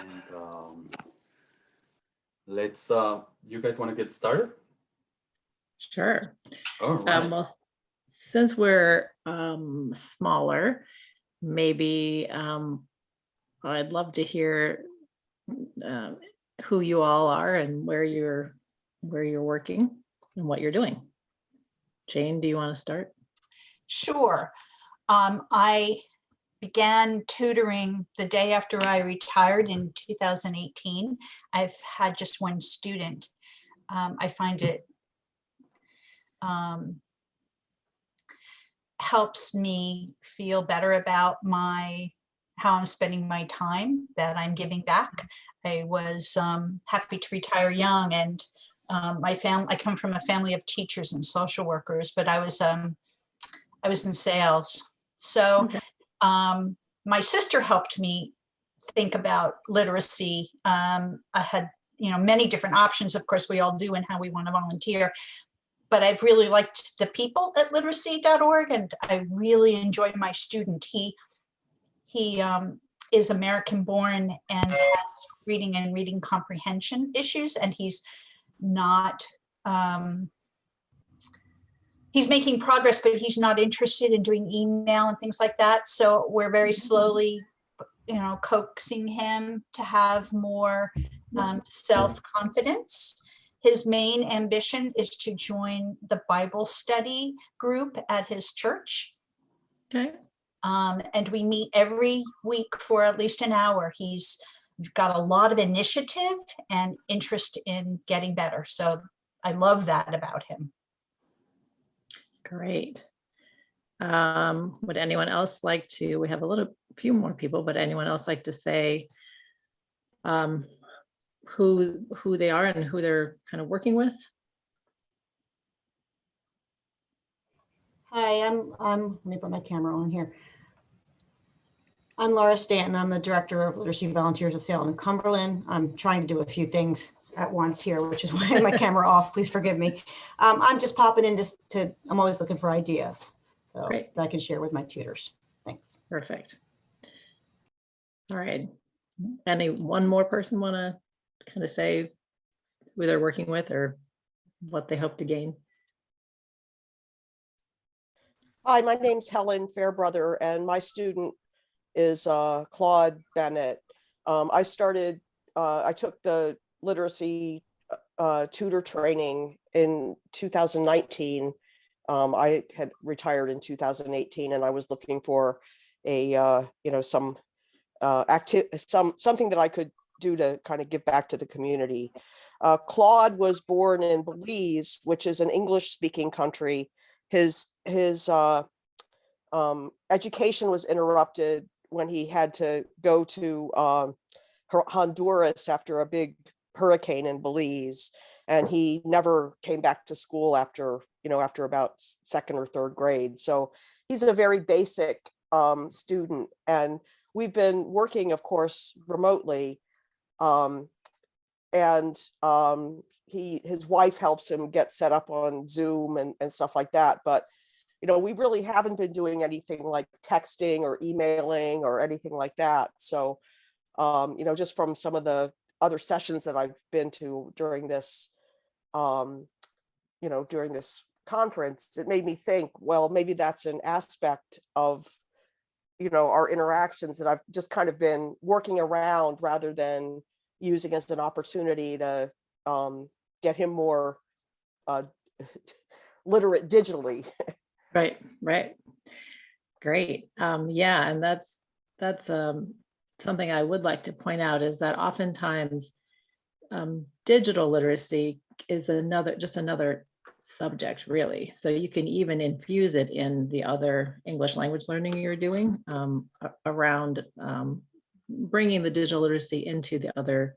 And let's, you guys want to get started? Sure. All right. Well, since we're smaller, maybe I'd love to hear who you all are and where you're working and what you're doing. Jane, do you want to start? Sure. I began tutoring the day after I retired in 2018. I've had just one student. I find it helps me feel better about how I'm spending my time, that I'm giving back. I was happy to retire young, and I come from a family of teachers and social workers, but I was in sales. So Okay. My sister helped me think about literacy. I had, many different options, of course, we all do, and how we want to volunteer. But I've really liked the people at literacy.org, and I really enjoy my student. He is American born and has reading and reading comprehension issues, and he's not, he's making progress, but he's not interested in doing email and things like that. So we're very slowly, coaxing him to have more self-confidence. His main ambition is to join the Bible study group at his church. Okay. And we meet every week for at least an hour. He's got a lot of initiative and interest in getting better. So I love that about him. Great. Would anyone else like to, we have a few more people, but anyone else like to say who they are and who they're kind of working with? Hi, let me put my camera on here. I'm Laura Stanton. I'm the Director of Literacy Volunteers of Salem and Cumberland. I'm trying to do a few things at once here, which is why I have my camera off. Please forgive me. I'm just popping in I'm always looking for ideas so Great. that I can share with my tutors. Thanks. Perfect. All right. One more person want to kind of say who they're working with or what they hope to gain? Hi, my name's Helen Fairbrother, and my student is Claude Bennett. I took the literacy tutor training in 2019. I had retired in 2018, and I was looking for a something that I could do to kind of give back to the community. Claude was born in Belize, which is an English-speaking country. His education was interrupted when he had to go to Honduras after a big hurricane in Belize, and he never came back to school after about second or third grade. So he's a very basic student, and we've been working, of course, remotely, and his wife helps him get set up on Zoom and stuff like that. But we really haven't been doing anything like texting or emailing or anything like that. So, just from some of the other sessions that I've been to during this, during this conference, it made me think, well, maybe that's an aspect of, our interactions that I've just kind of been working around rather than using as an opportunity to get him more literate digitally. Right. Great. Yeah, and that's something I would like to point out is that oftentimes digital literacy is just another subject, really. So you can even infuse it in the other English language learning you're doing around bringing the digital literacy into the other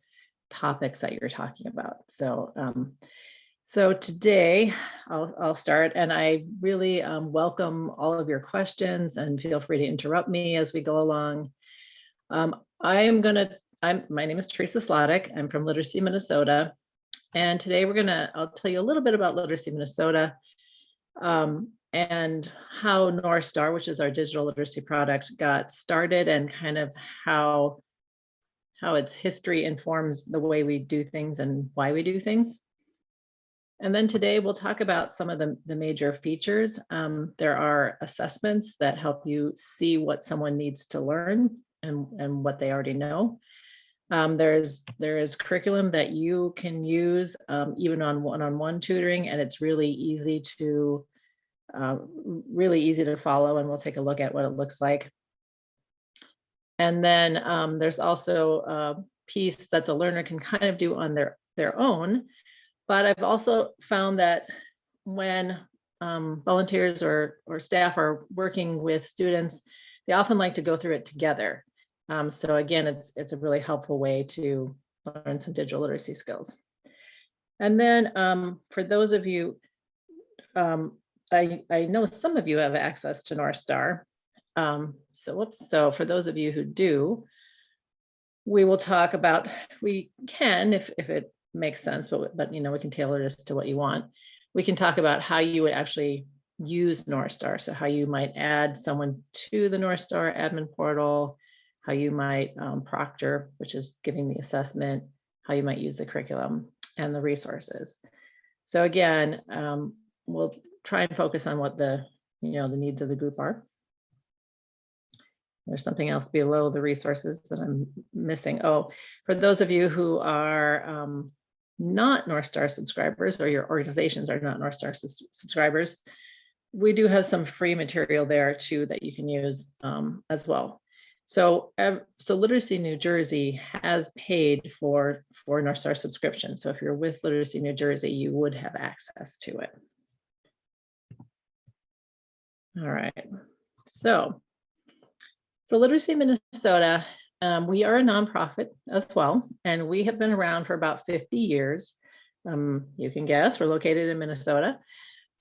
topics that you're talking about. So today I'll start, and I really welcome all of your questions, and feel free to interrupt me as we go along. My name is Theresa Sladek. I'm from Literacy Minnesota, and today I'll tell you a little bit about Literacy Minnesota and how Northstar, which is our digital literacy product, got started, and kind of how how its history informs the way we do things and why we do things. And then today we'll talk about some of the major features. There are assessments that help you see what someone needs to learn and what they already know. There is curriculum that you can use even on one-on-one tutoring, and it's really easy to follow, and we'll take a look at what it looks like. And then there's also a piece that the learner can kind of do on their own. But I've also found that when volunteers or staff are working with students, they often like to go through it together. So again, it's a really helpful way to learn some digital literacy skills. And then for those of you, I know some of you have access to Northstar. So for those of you who do, we will talk about, we can, if it makes sense, but you know, we can tailor this to what you want. We can talk about how you would actually use Northstar. So how you might add someone to the Northstar admin portal, how you might proctor, which is giving the assessment, how you might use the curriculum and the resources. So again, we'll try and focus on what the needs of the group are. There's something else below the resources that I'm missing. Oh, for those of you who are not Northstar subscribers, or your organizations are not Northstar subscribers, we do have some free material there too that you can use as well. So Literacy New Jersey has paid for Northstar subscription. So if you're with Literacy New Jersey, you would have access to it. All right. So Literacy Minnesota, we are a nonprofit as well, and we have been around for about 50 years. You can guess, we're located in Minnesota.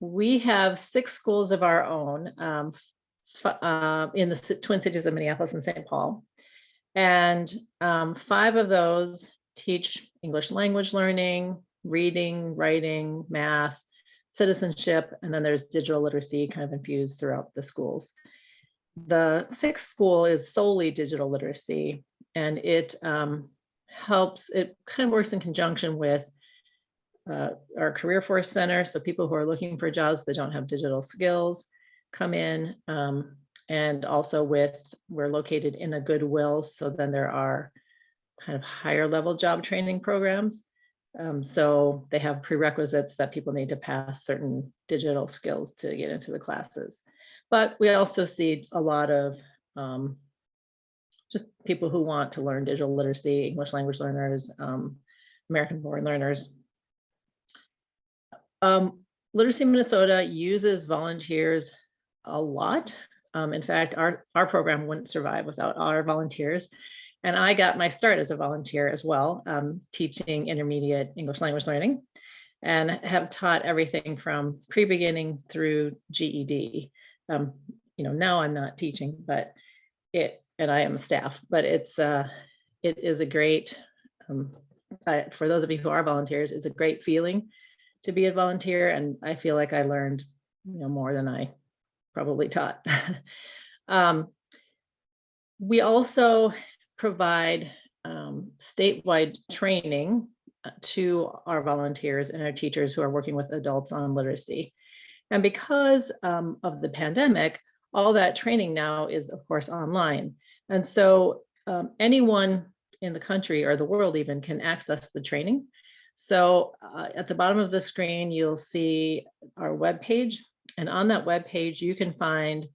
We have 6 schools of our own in the Twin Cities of Minneapolis and St. Paul. And 5 of those teach English language learning, reading, writing, math, citizenship, and then there's digital literacy kind of infused throughout the schools. The 6th school is solely digital literacy, and it helps, it kind of works in conjunction with our Career Force Center. So people who are looking for jobs that don't have digital skills come in, and also we're located in a Goodwill, so then there are kind of higher level job training programs. So they have prerequisites that people need to pass certain digital skills to get into the classes. But we also see a lot of just people who want to learn digital literacy, English language learners, American-born learners. Literacy Minnesota uses volunteers a lot. In fact, our program wouldn't survive without our volunteers. And I got my start as a volunteer as well, teaching intermediate English language learning, and have taught everything from pre-beginning through GED. Now I'm not teaching, but and I am a staff, but it is a great, for those of you who are volunteers, it's a great feeling to be a volunteer. And I feel like I learned, more than I probably taught. We also provide statewide training to our volunteers and our teachers who are working with adults on literacy. And because of the pandemic, all that training now is, of course, online. And so anyone in the country or the world even can access the training. So at the bottom of the screen, you'll see our webpage. And on that webpage, you can find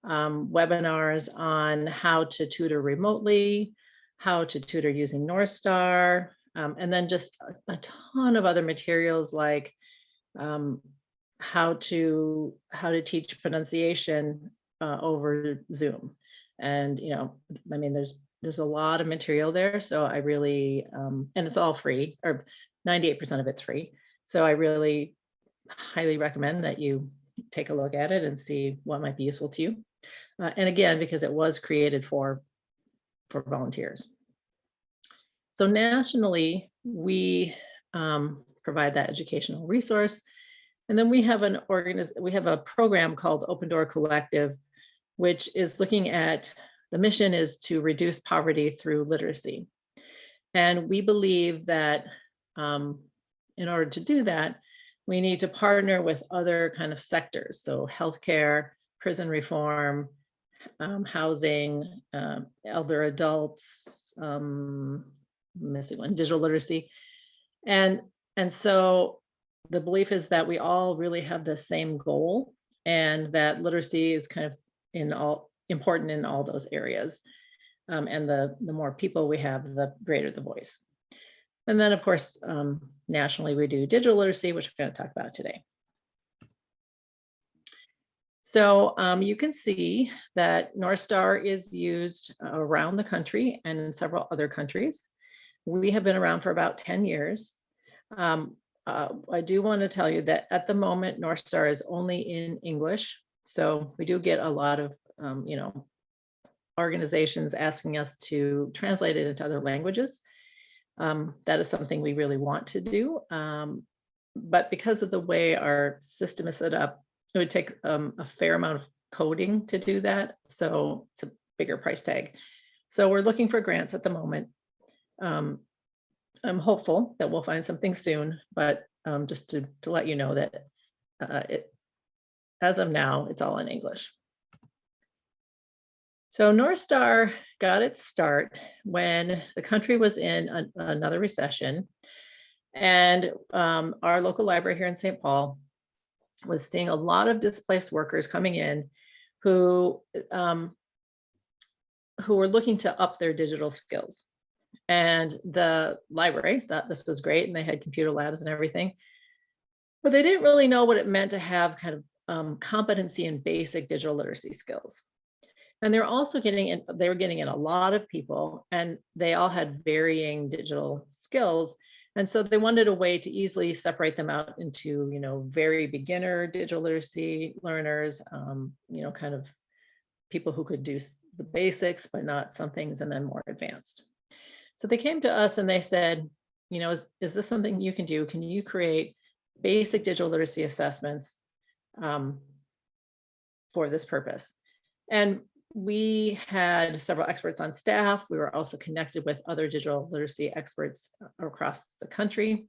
webinars on how to tutor remotely, how to tutor using Northstar, and then just a ton of other materials like how to teach pronunciation over Zoom. And there's a lot of material there. So I really, and it's all free, or 98% of it's free. So I really highly recommend that you take a look at it and see what might be useful to you. And again, because it was created for volunteers. So nationally, we provide that educational resource. And then we have a program called Open Door Collective, which is looking at, the mission is to reduce poverty through literacy. And we believe that in order to do that, we need to partner with other kind of sectors. So healthcare, prison reform, housing, elder adults, missing one, digital literacy. And so the belief is that we all really have the same goal, and that literacy is kind of important in all those areas. And the more people we have, the greater the voice. And then, of course, nationally, we do digital literacy, which we're going to talk about today. So you can see that Northstar is used around the country and in several other countries. We have been around for about 10 years. I do want to tell you that at the moment, Northstar is only in English. So we do get a lot of, organizations asking us to translate it into other languages. That is something we really want to do. But because of the way our system is set up, it would take a fair amount of coding to do that. So it's a bigger price tag. So we're looking for grants at the moment. I'm hopeful that we'll find something soon, but just to let you know that as of now, it's all in English. So Northstar got its start when the country was in another recession, and our local library here in St. Paul was seeing a lot of displaced workers coming in who were looking to up their digital skills. And the library thought this was great, and they had computer labs and everything, but they didn't really know what it meant to have kind of competency in basic digital literacy skills. And they're also getting in a lot of people, and they all had varying digital skills. And so they wanted a way to easily separate them out into, very beginner digital literacy learners, kind of people who could do the basics, but not some things, and then more advanced. So they came to us and they said, is this something you can do? Can you create basic digital literacy assessments for this purpose? And we had several experts on staff. We were also connected with other digital literacy experts across the country.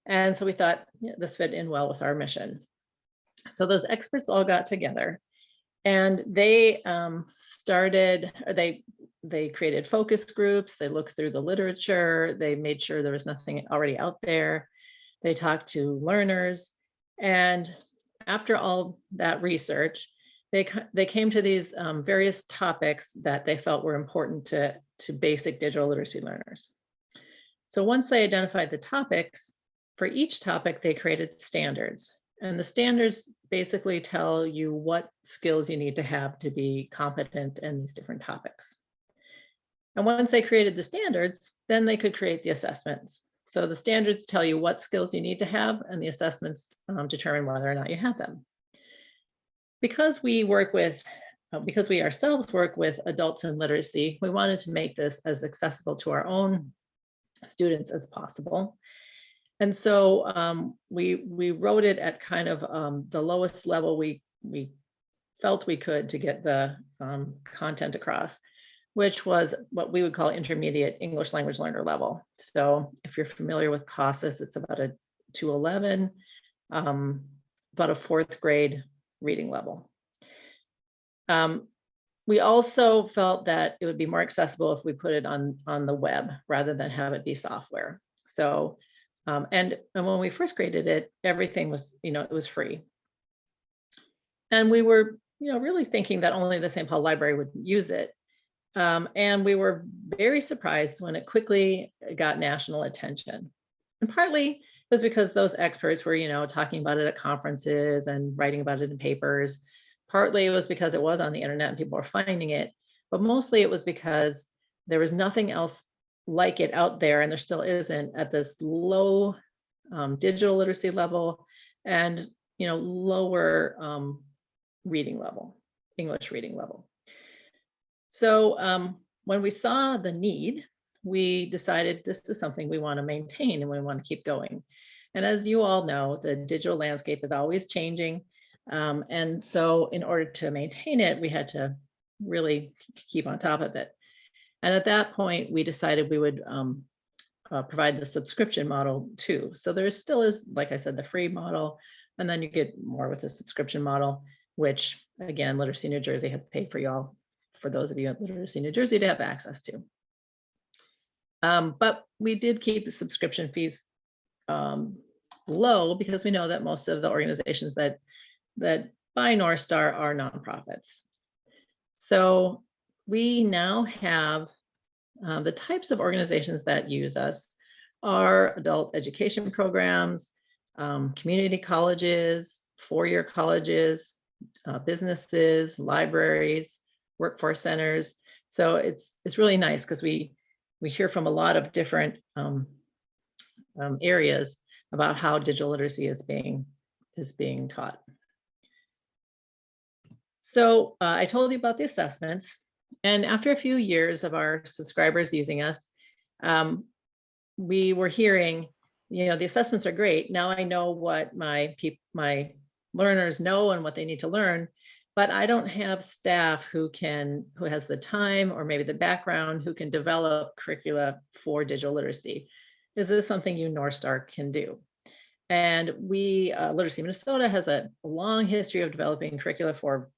And so we thought this fit in well with our mission. So those experts all got together, and they they created focus groups. They looked through the literature. They made sure there was nothing already out there. They talked to learners. And after all that research, they came to these various topics that they felt were important to basic digital literacy learners. So once they identified the topics, for each topic, they created standards. And the standards basically tell you what skills you need to have to be competent in these different topics. And once they created the standards, then they could create the assessments. So the standards tell you what skills you need to have, and the assessments determine whether or not you have them. Because we ourselves work with adults in literacy, we wanted to make this as accessible to our own students as possible. And so we wrote it at kind of the lowest level we felt we could to get the content across, which was what we would call intermediate English language learner level. So if you're familiar with CASAS, it's about a 211, about a 4th grade reading level. We also felt that it would be more accessible if we put it on the web rather than have it be software. So, and when we first created it, everything was, it was free. And we were, really thinking that only the St. Paul Library would use it. And we were very surprised when it quickly got national attention. And partly it was because those experts were, talking about it at conferences and writing about it in papers. Partly it was because it was on the internet and people were finding it, but mostly it was because there was nothing else like it out there, and there still isn't, at this low digital literacy level and lower reading level, English reading level. So when we saw the need, we decided this is something we want to maintain and we want to keep going. And as you all know, the digital landscape is always changing. And so in order to maintain it, we had to really keep on top of it. And at that point, we decided we would provide the subscription model too. So there still is, like I said, the free model, and then you get more with the subscription model, which again, Literacy New Jersey has paid for y'all, for those of you at Literacy New Jersey to have access to. But we did keep the subscription fees low because we know that most of the organizations that buy Northstar are nonprofits. So we now have the types of organizations that use us are adult education programs, community colleges, four-year colleges, businesses, libraries, workforce centers. So it's really nice because we hear from a lot of different areas about how digital literacy is being taught. So I told you about the assessments, and after a few years of our subscribers using us, we were hearing, you know, the assessments are great. Now I know what my learners know and what they need to learn, but I don't have staff who has the time or maybe the background who can develop curricula for digital literacy. Is this something you Northstar can do? And we, Literacy Minnesota has a long history of developing curricula for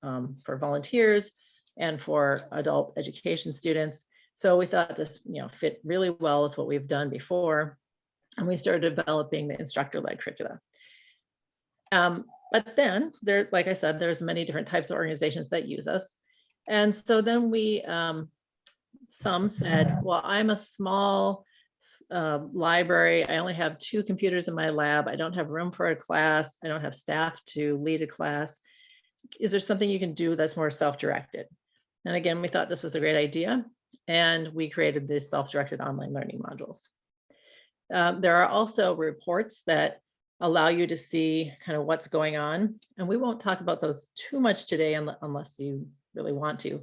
volunteers and for adult education students. So we thought this, you know, fit really well with what we've done before. And we started developing the instructor-led curricula. But then there, like I said, there's many different types of organizations that use us. And so then we, some said, well, I'm a small library. I only have 2 computers in my lab. I don't have room for a class. I don't have staff to lead a class. Is there something you can do that's more self-directed? And again, we thought this was a great idea. And we created these self-directed online learning modules. There are also reports that allow you to see kind of what's going on. And we won't talk about those too much today unless you really want to.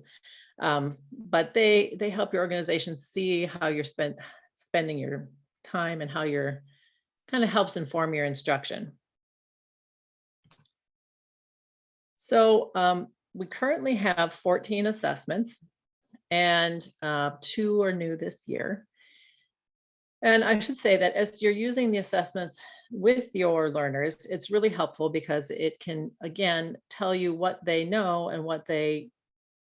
But they help your organization see how you're spending your time and how you're kind of helps inform your instruction. So we currently have 14 assessments, and 2 are new this year. And I should say that as you're using the assessments with your learners, it's really helpful because it can, again, tell you what they know and what they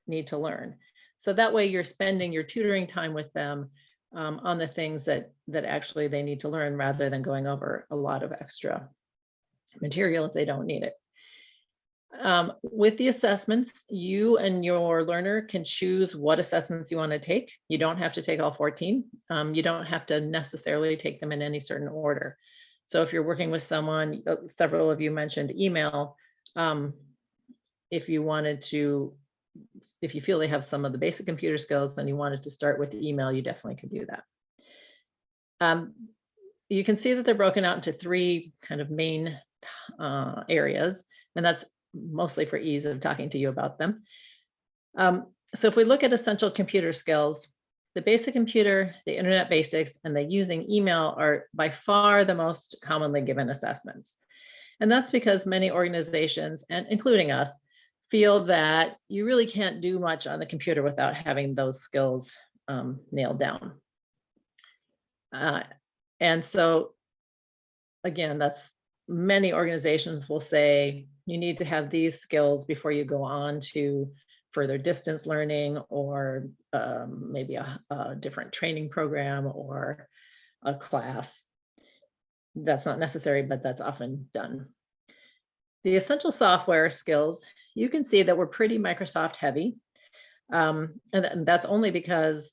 need to learn. So that way you're spending your tutoring time with them on the things that actually they need to learn rather than going over a lot of extra material if they don't need it. With the assessments, you and your learner can choose what assessments you want to take. You don't have to take all 14. You don't have to necessarily take them in any certain order. So if you're working with someone, several of you mentioned email, if you wanted to, if you feel they have some of the basic computer skills and you wanted to start with email, you definitely could do that. You can see that they're broken out into 3 kind of main areas, and that's mostly for ease of talking to you about them. So if we look at essential computer skills, the basic computer, the internet basics, and the using email are by far the most commonly given assessments. And that's because many organizations, and including us, feel that you really can't do much on the computer without having those skills nailed down. And so, again, that's many organizations will say you need to have these skills before you go on to further distance learning or maybe a different training program or a class. That's not necessary, but that's often done. The essential software skills, you can see that we're pretty Microsoft heavy. And that's only because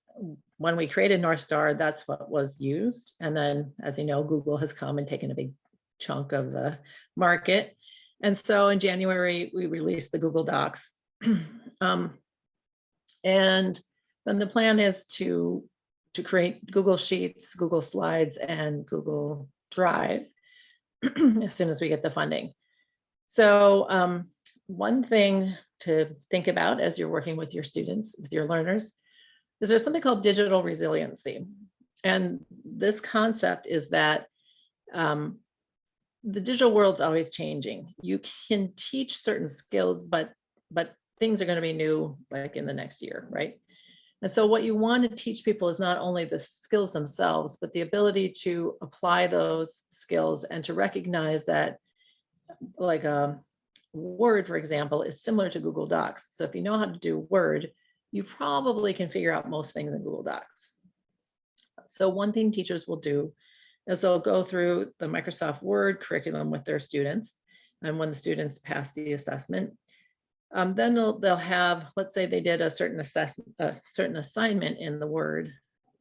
when we created Northstar, that's what was used. And then, as you know, Google has come and taken a big chunk of the market. And so in January, we released the Google Docs. And then the plan is to create Google Sheets, Google Slides, and Google Drive as soon as we get the funding. So one thing to think about as you're working with your students, with your learners, is there's something called digital resiliency. And this concept is that the digital world's always changing. You can teach certain skills, but things are going to be new like in the next year, right? And so what you want to teach people is not only the skills themselves, but the ability to apply those skills and to recognize that, like Word, for example, is similar to Google Docs. So if you know how to do Word, you probably can figure out most things in Google Docs. So one thing teachers will do is they'll go through the Microsoft Word curriculum with their students. And when the students pass the assessment, then they'll have, let's say they did a certain assignment in the Word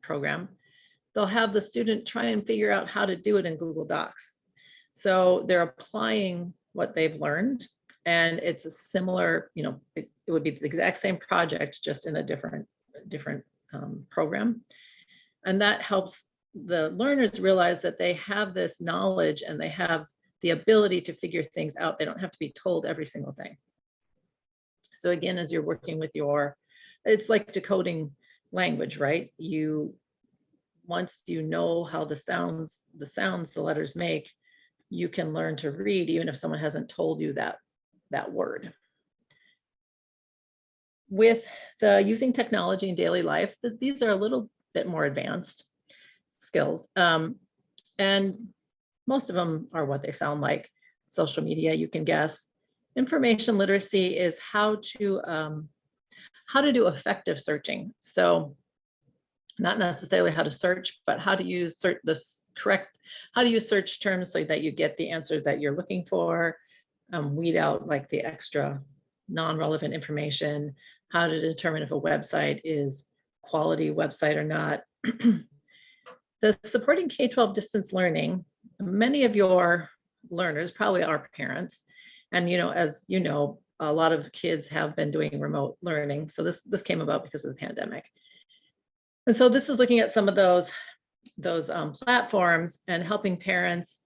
program. They'll have the student try and figure out how to do it in Google Docs. So they're applying what they've learned, and it's a similar, it would be the exact same project, just in a different program. And that helps the learners realize that they have this knowledge and they have the ability to figure things out. They don't have to be told every single thing. So again, as you're working with it's like decoding language, right? Once you know how the sounds the letters make, you can learn to read even if someone hasn't told you that word. With the using technology in daily life, these are a little bit more advanced skills. And most of them are what they sound like. Social media, you can guess. Information literacy is how to do effective searching. So not necessarily how to search, but how to use how to use search terms so that you get the answer that you're looking for, weed out like the extra non-relevant information, how to determine if a website is quality website or not. The supporting K-12 distance learning, many of your learners probably are parents. And as you know, a lot of kids have been doing remote learning. So this came about because of the pandemic. And so this is looking at some of those platforms and helping parents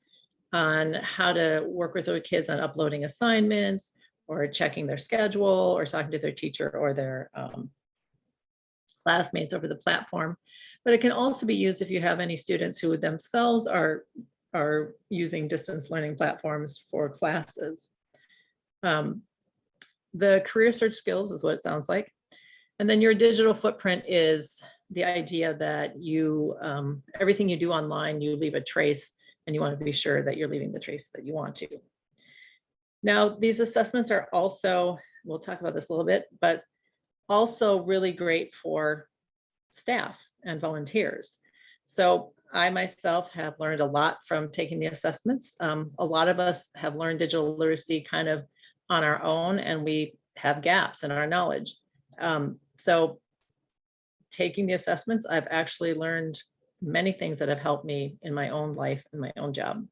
on how to work with their kids on uploading assignments or checking their schedule or talking to their teacher or their classmates over the platform. But it can also be used if you have any students who themselves are using distance learning platforms for classes. The career search skills is what it sounds like. And then your digital footprint is the idea that everything you do online, you leave a trace, and you want to be sure that you're leaving the trace that you want to. Now, these assessments are also, we'll talk about this a little bit, but also really great for staff and volunteers. So I myself have learned a lot from taking the assessments. A lot of us have learned digital literacy kind of on our own, and we have gaps in our knowledge. So taking the assessments, I've actually learned many things that have helped me in my own life and my own job.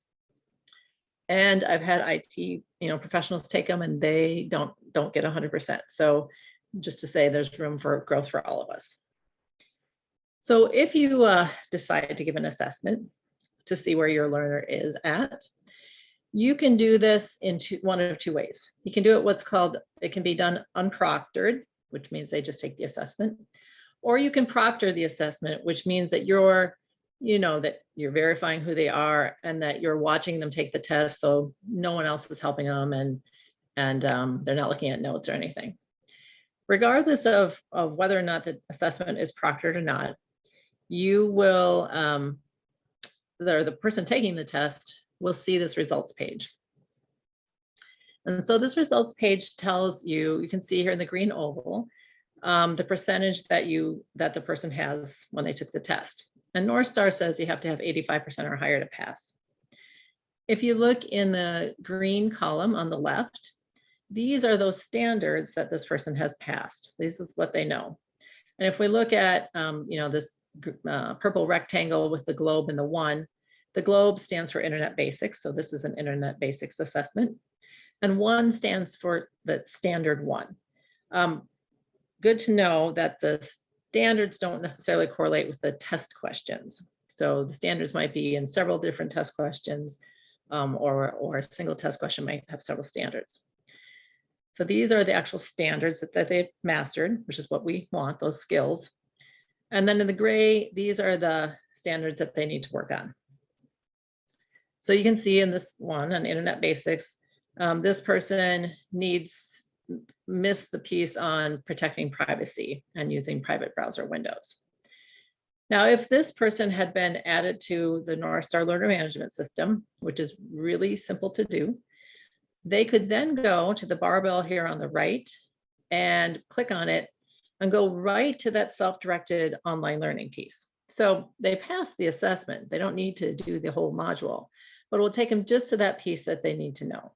And I've had IT, professionals take them and they don't get 100%. So just to say there's room for growth for all of us. So if you decide to give an assessment to see where your learner is at, you can do this in one of two ways. You can do it it can be done unproctored, which means they just take the assessment, or you can proctor the assessment, which means that you're verifying who they are and that you're watching them take the test, so no one else is helping them and they're not looking at notes or anything. Regardless of whether or not the assessment is proctored or not, you will, the person taking the test will see this results page. And so this results page tells you can see here in the green oval, the percentage that the person has when they took the test. And Northstar says you have to have 85% or higher to pass. If you look in the green column on the left, these are those standards that this person has passed. This is what they know. And if we look at this purple rectangle with the globe and the 1, the globe stands for Internet Basics. So this is an Internet Basics assessment. And 1 stands for the standard 1. Good to know that the standards don't necessarily correlate with the test questions. So the standards might be in several different test questions, or a single test question might have several standards. So these are the actual standards that they've mastered, which is what we want, those skills. And then in the gray, these are the standards that they need to work on. So you can see in this one on Internet Basics, this person needs missed the piece on protecting privacy and using private browser windows. Now, if this person had been added to the Northstar Learner Management System, which is really simple to do, they could then go to the barbell here on the right and click on it and go right to that self-directed online learning piece. So they pass the assessment. They don't need to do the whole module, but it will take them just to that piece that they need to know.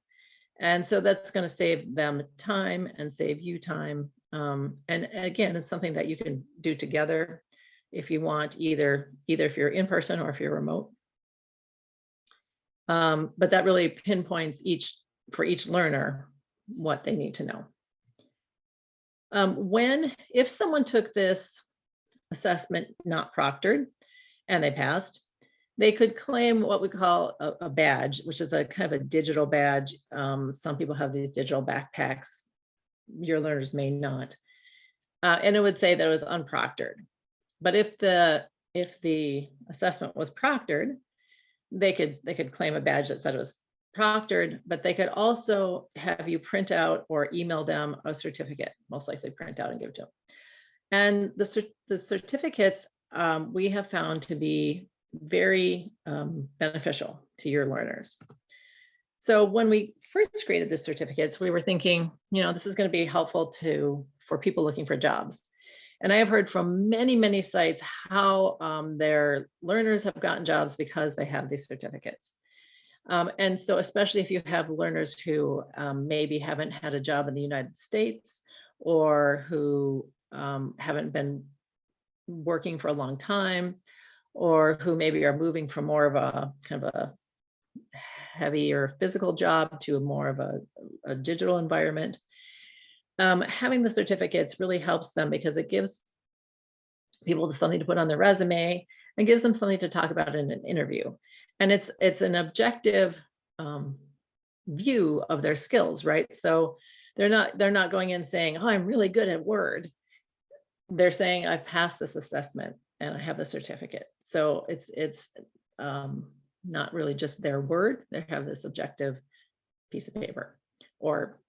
And so that's going to save them time and save you time. And again, it's something that you can do together if you want, either if you're in person or if you're remote. But that really pinpoints for each learner what they need to know. If someone took this assessment not proctored and they passed, they could claim what we call a badge, which is a kind of a digital badge. Some people have these digital backpacks. Your learners may not. And it would say that it was unproctored. But if the assessment was proctored, they could claim a badge that said it was proctored, but they could also have you print out or email them a certificate, most likely print out and give it to them. And the certificates we have found to be very beneficial to your learners. So when we first created the certificates, we were thinking, this is going to be helpful for people looking for jobs. And I have heard from many, many sites how their learners have gotten jobs because they have these certificates. And so especially if you have learners who maybe haven't had a job in the United States, or who haven't been working for a long time, or who maybe are moving from more of a kind of a heavier physical job to more of a digital environment. Having the certificates really helps them because it gives people something to put on their resume and gives them something to talk about in an interview. And it's an objective view of their skills, right? So they're not going in saying, oh, I'm really good at Word. They're saying I've passed this assessment and I have the certificate. So it's not really just their word. They have this objective piece of paper or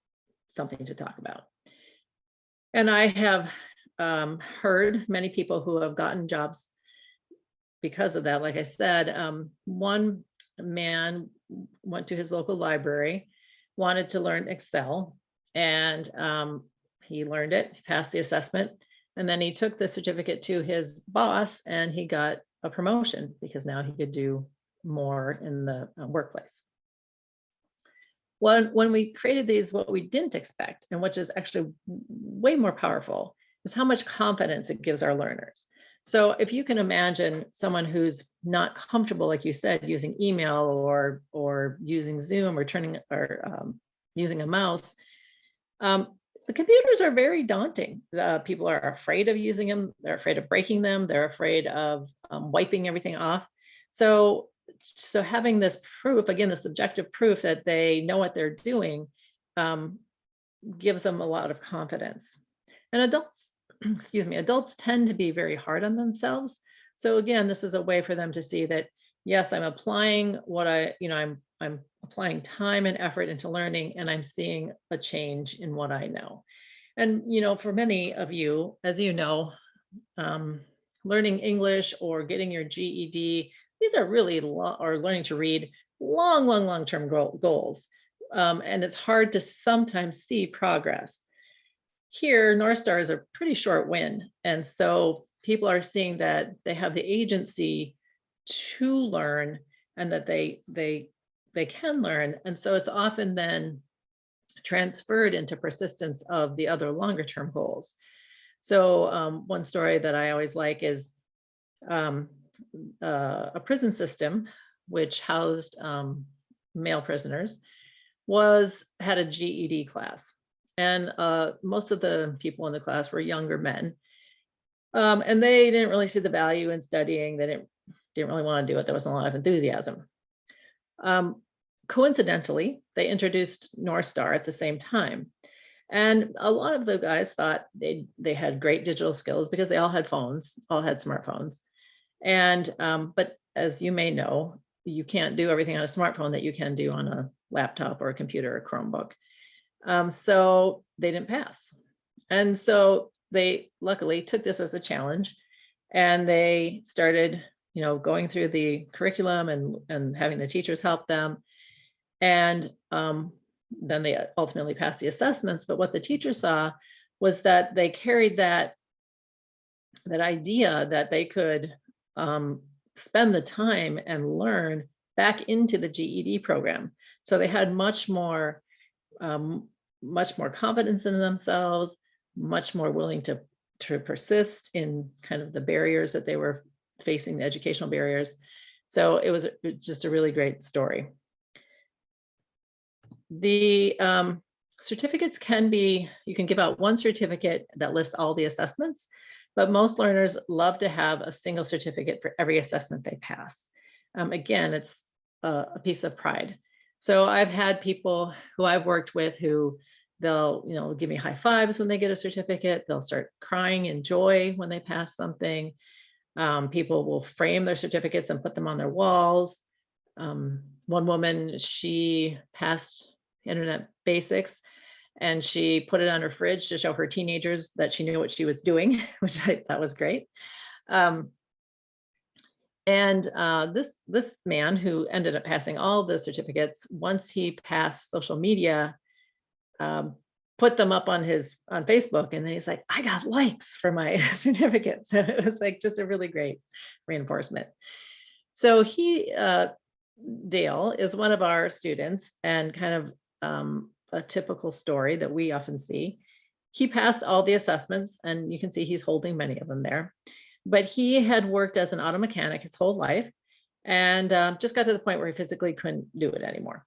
something to talk about. And I have heard many people who have gotten jobs because of that. Like I said, one man went to his local library, wanted to learn Excel, and he learned it, passed the assessment, and then he took the certificate to his boss and he got a promotion because now he could do more in the workplace. When we created these, what we didn't expect, and which is actually way more powerful, is how much confidence it gives our learners. So if you can imagine someone who's not comfortable, like you said, using email or using Zoom or using a mouse, the computers are very daunting. People are afraid of using them. They're afraid of breaking them. They're afraid of wiping everything off. So having this proof, again, this objective proof that they know what they're doing, gives them a lot of confidence. And adults tend to be very hard on themselves. So again, this is a way for them to see that, yes, I'm applying what I'm applying time and effort into learning, and I'm seeing a change in what I know. And, for many of you, as you know, learning English or getting your GED, these are really or learning to read long-term goals. And it's hard to sometimes see progress. Here, Northstar is a pretty short win. And so people are seeing that they have the agency to learn and that they can learn. And so it's often then transferred into persistence of the other longer term goals. So one story that I always like is a prison system which housed male prisoners had a GED class. And most of the people in the class were younger men. And they didn't really see the value in studying. They didn't really want to do it. There wasn't a lot of enthusiasm. Coincidentally, they introduced Northstar at the same time. And a lot of the guys thought they had great digital skills because they all had phones, all had smartphones. And but as you may know, you can't do everything on a smartphone that you can do on a laptop or a computer or Chromebook. So they didn't pass. And so they luckily took this as a challenge, and they started, going through the curriculum and having the teachers help them. And then they ultimately passed the assessments. But what the teachers saw was that they carried that idea that they could spend the time and learn back into the GED program. So they had much more confidence in themselves, much more willing to persist in kind of the barriers that they were facing, the educational barriers. So it was just a really great story. The certificates you can give out one certificate that lists all the assessments, but most learners love to have a single certificate for every assessment they pass. Again, it's a piece of pride. So I've had people who I've worked with who they'll, give me high fives when they get a certificate. They'll start crying in joy when they pass something. People will frame their certificates and put them on their walls. One woman, she passed internet basics and she put it on her fridge to show her teenagers that she knew what she was doing, which I thought was great. This man who ended up passing all the certificates, once he passed social media, put them up on Facebook, and then he's like, I got likes for my certificate. So it was like just a really great reinforcement. So Dale is one of our students, and kind of a typical story that we often see. He passed all the assessments, and you can see he's holding many of them there. But he had worked as an auto mechanic his whole life, and just got to the point where he physically couldn't do it anymore.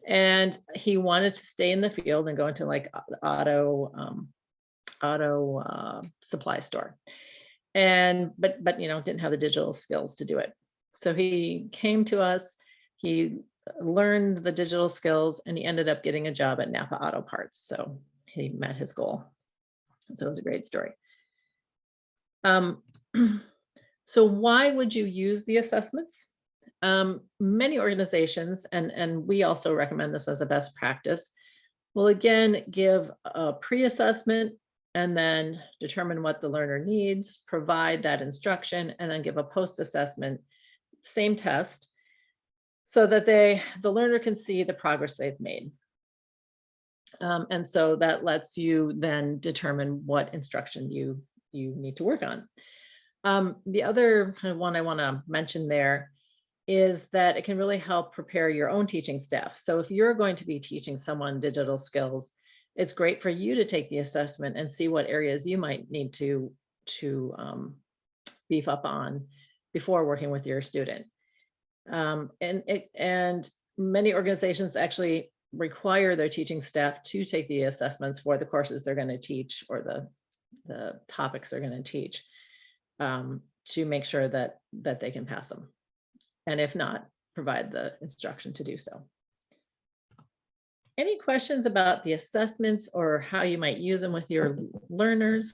And he wanted to stay in the field and go into like auto supply store. But didn't have the digital skills to do it. So he came to us, he learned the digital skills, and he ended up getting a job at Napa Auto Parts. So he met his goal. So it was a great story. So why would you use the assessments? Many organizations, and we also recommend this as a best practice, will again give a pre-assessment and then determine what the learner needs, provide that instruction, and then give a post-assessment, same test, so that the learner can see the progress they've made. And so that lets you then determine what instruction you need to work on. The other kind of one I want to mention there is that it can really help prepare your own teaching staff. So if you're going to be teaching someone digital skills, it's great for you to take the assessment and see what areas you might need to beef up on before working with your student. And many organizations actually require their teaching staff to take the assessments for the courses they're going to teach, or the topics they're going to teach, to make sure that they can pass them. And if not, provide the instruction to do so. Any questions about the assessments or how you might use them with your learners?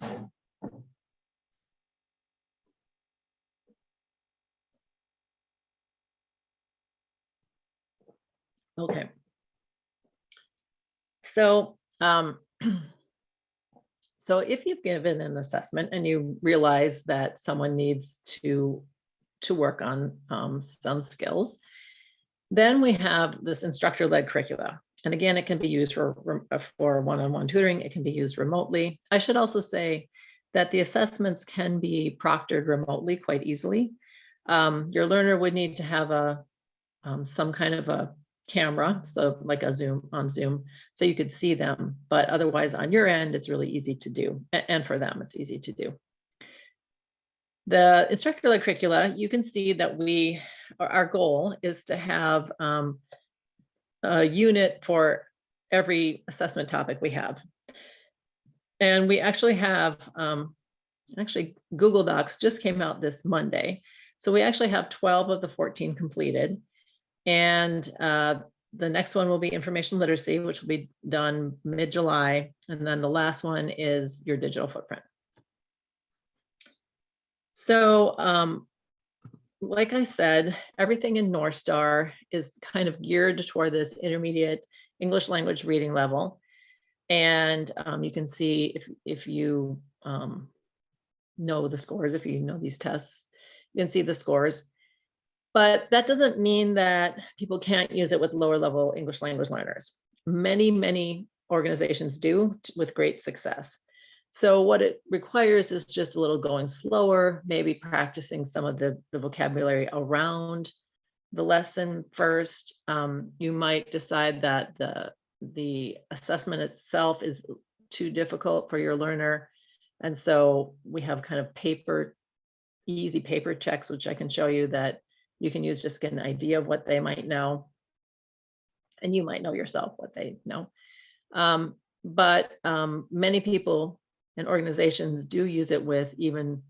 Okay. So, so if you've given an assessment and you realize that someone needs to work on some skills, then we have this instructor-led curricula. And again, it can be used for one-on-one tutoring. It can be used remotely. I should also say that the assessments can be proctored remotely quite easily. Your learner would need to have some kind of a camera, so like a Zoom, so you could see them. But otherwise, on your end, it's really easy to do, and for them, it's easy to do. The instructor-led curricula, you can see that our goal is to have a unit for every assessment topic we have. And we actually have, Google Docs just came out this Monday. So we actually have 12 of the 14 completed. And the next one will be information literacy, which will be done mid-July. And then the last one is your digital footprint. So like I said, everything in Northstar is kind of geared toward this intermediate English language reading level. And you can see if you know the scores, if you know these tests, you can see the scores. But that doesn't mean that people can't use it with lower level English language learners. Many organizations do with great success. So what it requires is just a little going slower, maybe practicing some of the vocabulary around the lesson first. You might decide that the assessment itself is too difficult for your learner. And so we have kind of easy paper checks, which I can show you that you can use just to get an idea of what they might know. And you might know yourself what they know. But many people and organizations do use it with even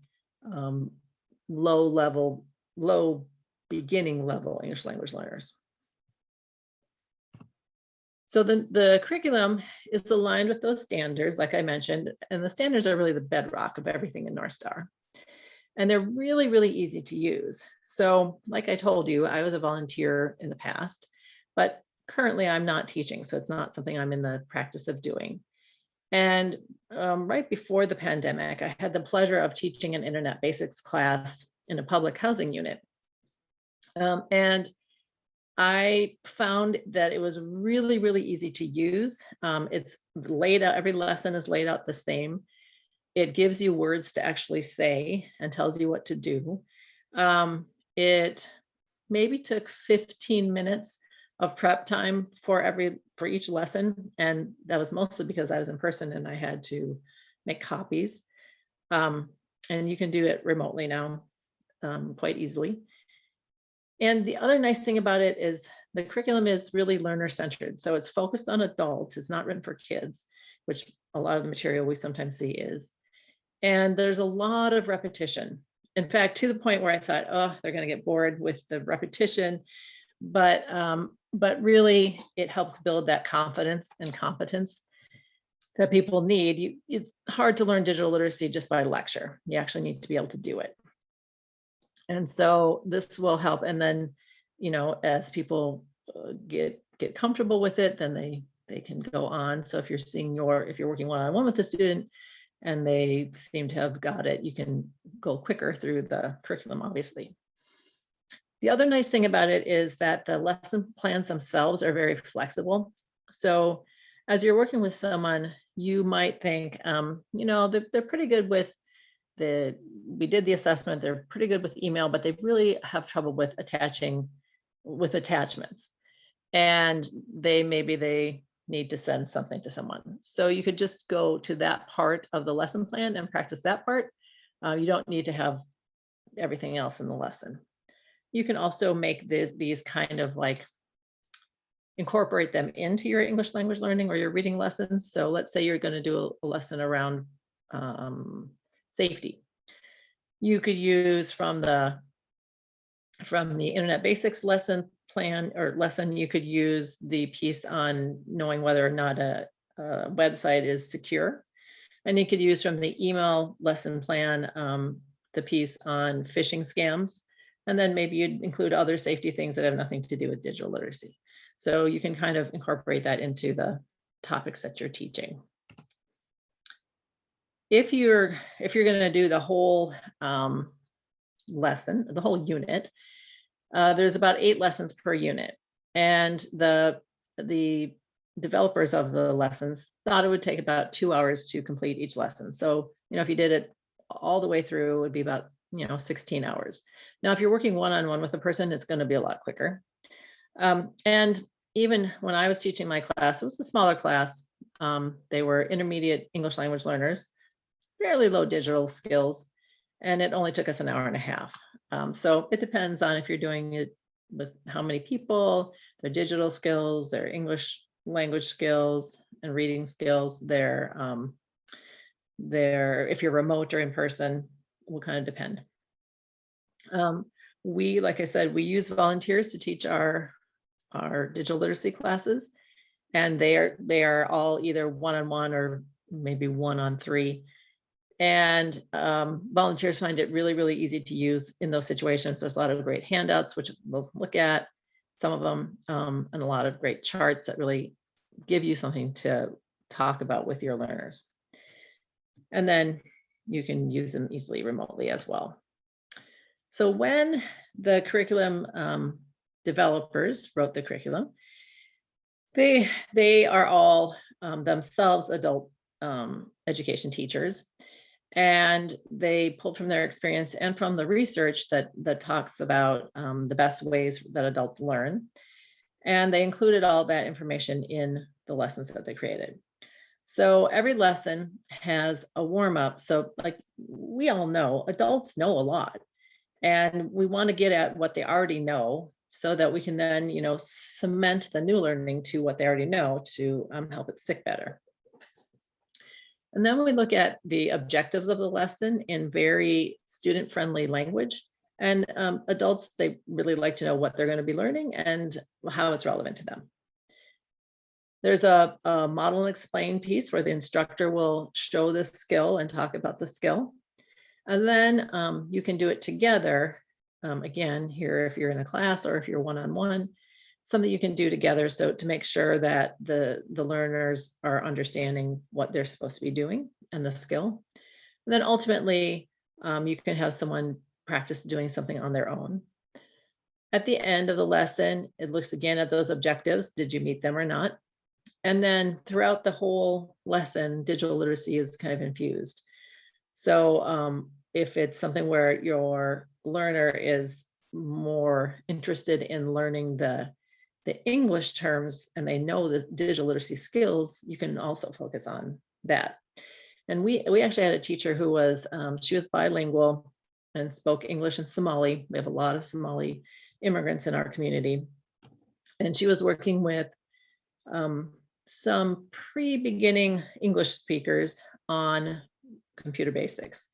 low beginning level English language learners. So the curriculum is aligned with those standards, like I mentioned, and the standards are really the bedrock of everything in Northstar. And they're really easy to use. So like I told you, I was a volunteer in the past, but currently I'm not teaching, so it's not something I'm in the practice of doing. And right before the pandemic, I had the pleasure of teaching an internet basics class in a public housing unit. And I found that it was really easy to use. It's laid out, every lesson is laid out the same. It gives you words to actually say and tells you what to do. It maybe took 15 minutes of prep time for each lesson. And that was mostly because I was in person and I had to make copies. And you can do it remotely now quite easily. And the other nice thing about it is the curriculum is really learner-centered. So it's focused on adults. It's not written for kids, which a lot of the material we sometimes see is. And there's a lot of repetition. In fact, to the point where I thought, oh, they're going to get bored with the repetition. But really, it helps build that confidence and competence that people need. It's hard to learn digital literacy just by lecture. You actually need to be able to do it. And so this will help. And then, as people get comfortable with it, then they can go on. So if you're working one-on-one with the student and they seem to have got it, you can go quicker through the curriculum, obviously. The other nice thing about it is that the lesson plans themselves are very flexible. So as you're working with someone, you might think, they're pretty good with we did the assessment, they're pretty good with email, but they really have trouble with attachments. And maybe they need to send something to someone. So you could just go to that part of the lesson plan and practice that part. You don't need to have everything else in the lesson. You can also make these kind of like incorporate them into your English language learning or your reading lessons. So let's say you're going to do a lesson around safety. You could use from the internet basics lesson plan or lesson, you could use the piece on knowing whether or not a website is secure. And you could use from the email lesson plan the piece on phishing scams. And then maybe you'd include other safety things that have nothing to do with digital literacy. So you can kind of incorporate that into the topics that you're teaching. If you're going to do the whole lesson, the whole unit, there's about 8 lessons per unit. And the developers of the lessons thought it would take about 2 hours to complete each lesson. So, if you did it all the way through, it would be about 16 hours. Now, if you're working one-on-one with a person, it's going to be a lot quicker. And even when I was teaching my class, it was a smaller class. They were intermediate English language learners, fairly low digital skills, and it only took us an hour and a half. So it depends on if you're doing it with how many people, their digital skills, their English language skills and reading skills, if you're remote or in person, will kind of depend. Like I said, we use volunteers to teach our digital literacy classes, and they are all either one-on-one or maybe 1-on-3. And volunteers find it really easy to use in those situations. There's a lot of great handouts, which we'll look at some of them, and a lot of great charts that really give you something to talk about with your learners. And then you can use them easily remotely as well. So when the curriculum developers wrote the curriculum, they are all themselves adult education teachers, and they pulled from their experience and from the research that talks about the best ways that adults learn. And they included all that information in the lessons that they created. So every lesson has a warm-up. So like we all know, adults know a lot, and we want to get at what they already know so that we can then, cement the new learning to what they already know to help it stick better. And then we look at the objectives of the lesson in very student-friendly language. And adults, they really like to know what they're going to be learning and how it's relevant to them. There's a model and explain piece where the instructor will show the skill and talk about the skill. And then you can do it together. Again, here, if you're in a class or if you're one-on-one, something you can do together. So to make sure that the learners are understanding what they're supposed to be doing and the skill. And then ultimately, you can have someone practice doing something on their own. At the end of the lesson, it looks again at those objectives. Did you meet them or not? And then throughout the whole lesson, digital literacy is kind of infused. So if it's something where your learner is more interested in learning the English terms and they know the digital literacy skills, you can also focus on that. And we actually had a teacher who was, she was bilingual and spoke English and Somali. We have a lot of Somali immigrants in our community. And she was working with some pre-beginning English speakers on computer basics.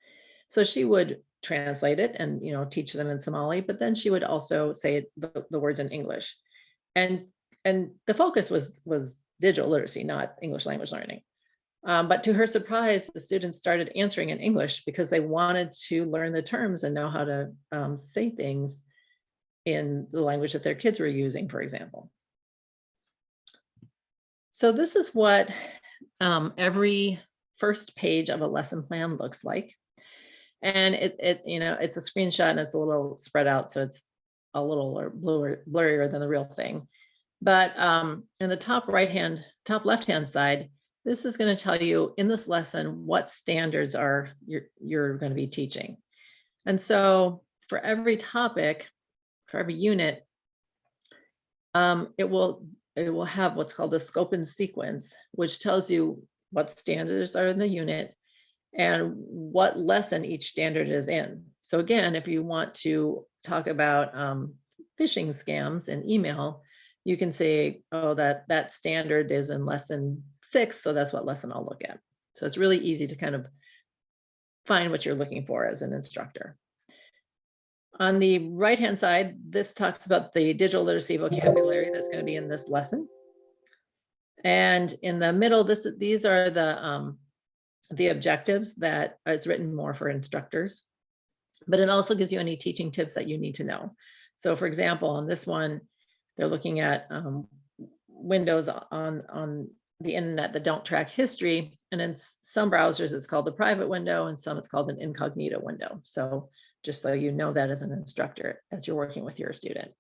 So she would translate it and teach them in Somali, but then she would also say the words in English. And the focus was digital literacy, not English language learning. But to her surprise, the students started answering in English because they wanted to learn the terms and know how to say things in the language that their kids were using, for example. So this is what every first page of a lesson plan looks like. And it's a screenshot and it's a little spread out, so it's a little blurrier than the real thing. But in the top left-hand side, this is going to tell you in this lesson what standards are you're going to be teaching. And so for every topic, for every unit, it will have what's called a scope and sequence, which tells you what standards are in the unit and what lesson each standard is in. So again, if you want to talk about phishing scams in email, you can say, oh, that standard is in lesson 6, so that's what lesson I'll look at. So it's really easy to kind of find what you're looking for as an instructor. On the right-hand side, this talks about the digital literacy vocabulary that's going to be in this lesson. And in the middle, these are the objectives that is written more for instructors, but it also gives you any teaching tips that you need to know. So for example, on this one, they're looking at windows on the internet that don't track history. And in some browsers, it's called the private window, and some it's called an incognito window. So just so you know that as an instructor, as you're working with your student.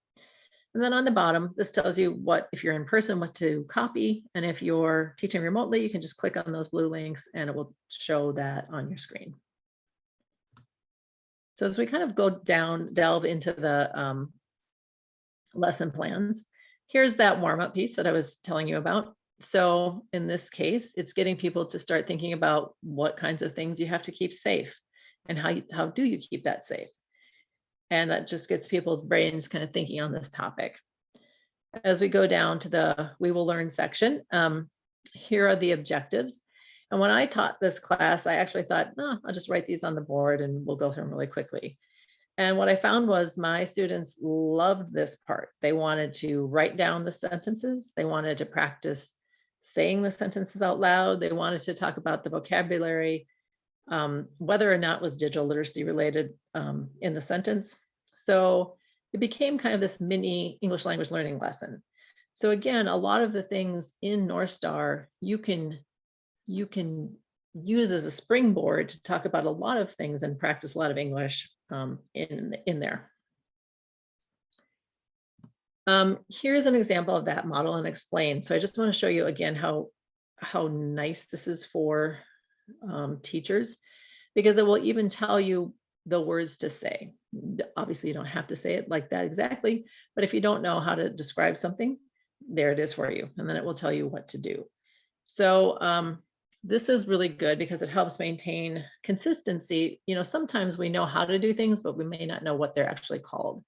And then on the bottom, this tells you what, if you're in person, what to copy. And if you're teaching remotely, you can just click on those blue links and it will show that on your screen. So as we kind of delve into the lesson plans, here's that warm-up piece that I was telling you about. So in this case, it's getting people to start thinking about what kinds of things you have to keep safe and how do you keep that safe? And that just gets people's brains kind of thinking on this topic. As we go down to the We Will Learn section, here are the objectives. And when I taught this class, I actually thought, oh, I'll just write these on the board and we'll go through them really quickly. And what I found was my students loved this part. They wanted to write down the sentences. They wanted to practice saying the sentences out loud. They wanted to talk about the vocabulary, whether or not it was digital literacy related in the sentence. So it became kind of this mini English language learning lesson. So again, a lot of the things in Northstar you can you can use as a springboard to talk about a lot of things and practice a lot of English in there. Here's an example of that model and explain. So I just want to show you again how nice this is for teachers, because it will even tell you the words to say. Obviously, you don't have to say it like that exactly, but if you don't know how to describe something, there it is for you, and then it will tell you what to do. So this is really good because it helps maintain consistency. You know, sometimes we know how to do things, but we may not know what they're actually called.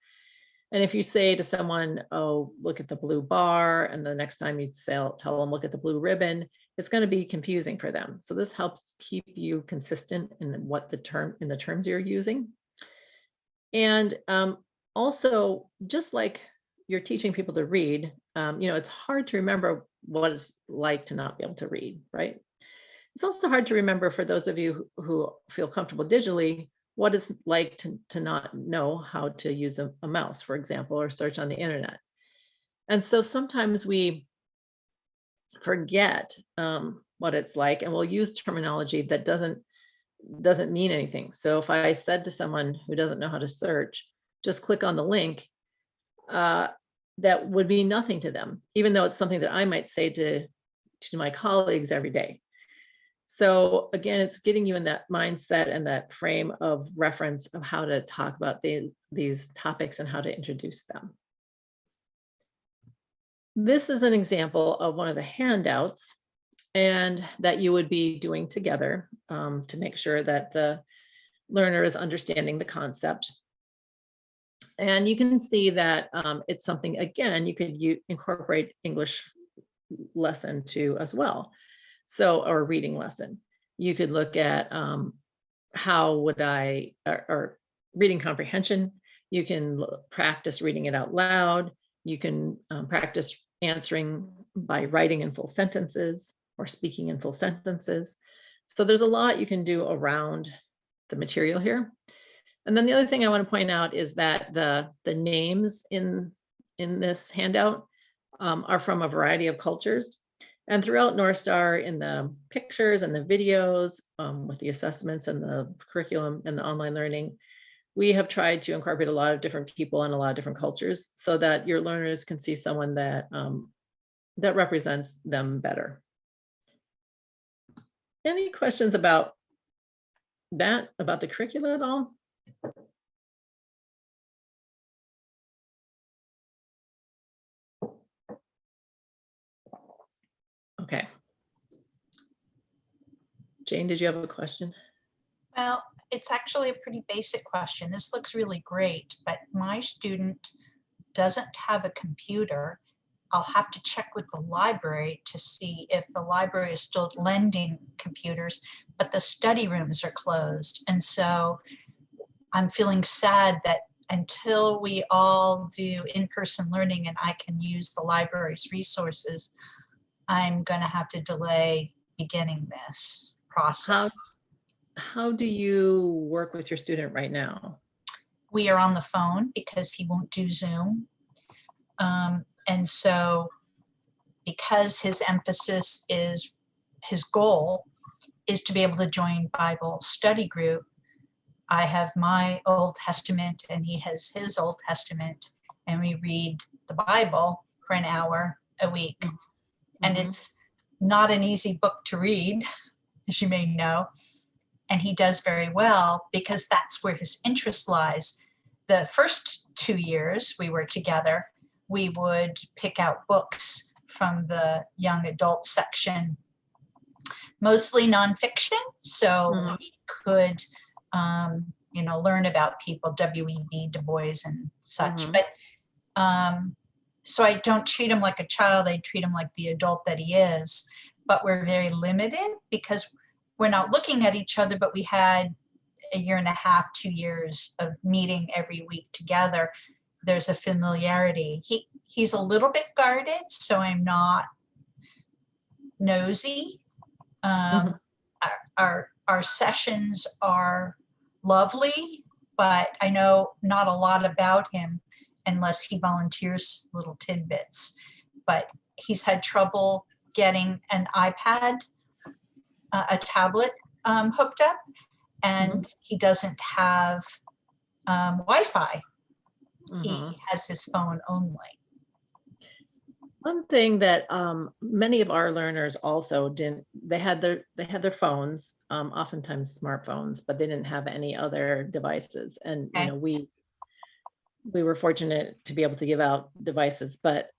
And if you say to someone, oh, look at the blue bar, and the next time you tell them, look at the blue ribbon, it's going to be confusing for them. So this helps keep you consistent in what the terms you're using. And also, just like you're teaching people to read, you know, it's hard to remember what it's like to not be able to read, right? It's also hard to remember for those of you who feel comfortable digitally, what it's like to not know how to use a mouse, for example, or search on the internet. And so sometimes we forget what it's like, and we'll use terminology that doesn't mean anything. So if I said to someone who doesn't know how to search, just click on the link, that would mean nothing to them, even though it's something that I might say to my colleagues every day. So again, it's getting you in that mindset and that frame of reference of how to talk about these topics and how to introduce them. This is an example of one of the handouts, and that you would be doing together to make sure that the learner is understanding the concept. And you can see that it's something, again, you could incorporate English lesson to as well. So, or reading lesson. You could look at how would or reading comprehension. You can practice reading it out loud. You can practice answering by writing in full sentences or speaking in full sentences. So there's a lot you can do around the material here. And then the other thing I want to point out is that the names in this handout are from a variety of cultures. And throughout Northstar, in the pictures and the videos, with the assessments and the curriculum and the online learning, we have tried to incorporate a lot of different people and a lot of different cultures so that your learners can see someone that that represents them better. Any questions about that, about the curricula at all? Okay. Jane, did you have a question? Well, it's actually a pretty basic question. This looks really great, but my student doesn't have a computer. I'll have to check with the library to see if the library is still lending computers, but the study rooms are closed. And so I'm feeling sad that until we all do in-person learning and I can use the library's resources, I'm going to have to delay beginning this process. How do you work with your student right now? We are on the phone because he won't do Zoom. And so because his emphasis is, his goal is to be able to join Bible study group, I have my Old Testament and he has his Old Testament, and we read the Bible for an hour a week. And it's not an easy book to read, as you may know. And he does very well because that's where his interest lies. The first 2 years we were together, we would pick out books from the young adult section, mostly nonfiction. So we could, you know, learn about people, W.E.B. Du Bois and such. But so I don't treat him like a child, I treat him like the adult that he is. But we're very limited because we're not looking at each other, but we had a year and a half, 2 years of meeting every week together. There's a familiarity. He's a little bit guarded, so I'm not nosy. Our sessions are lovely, but I know not a lot about him unless he volunteers little tidbits. But he's had trouble getting an iPad a tablet hooked up, and he doesn't have Wi-Fi. He Mhm. has his phone only. One thing that many of our learners also didn't, they had their phones, oftentimes smartphones, but they didn't have any other devices. And Okay. we were fortunate to be able to give out devices. But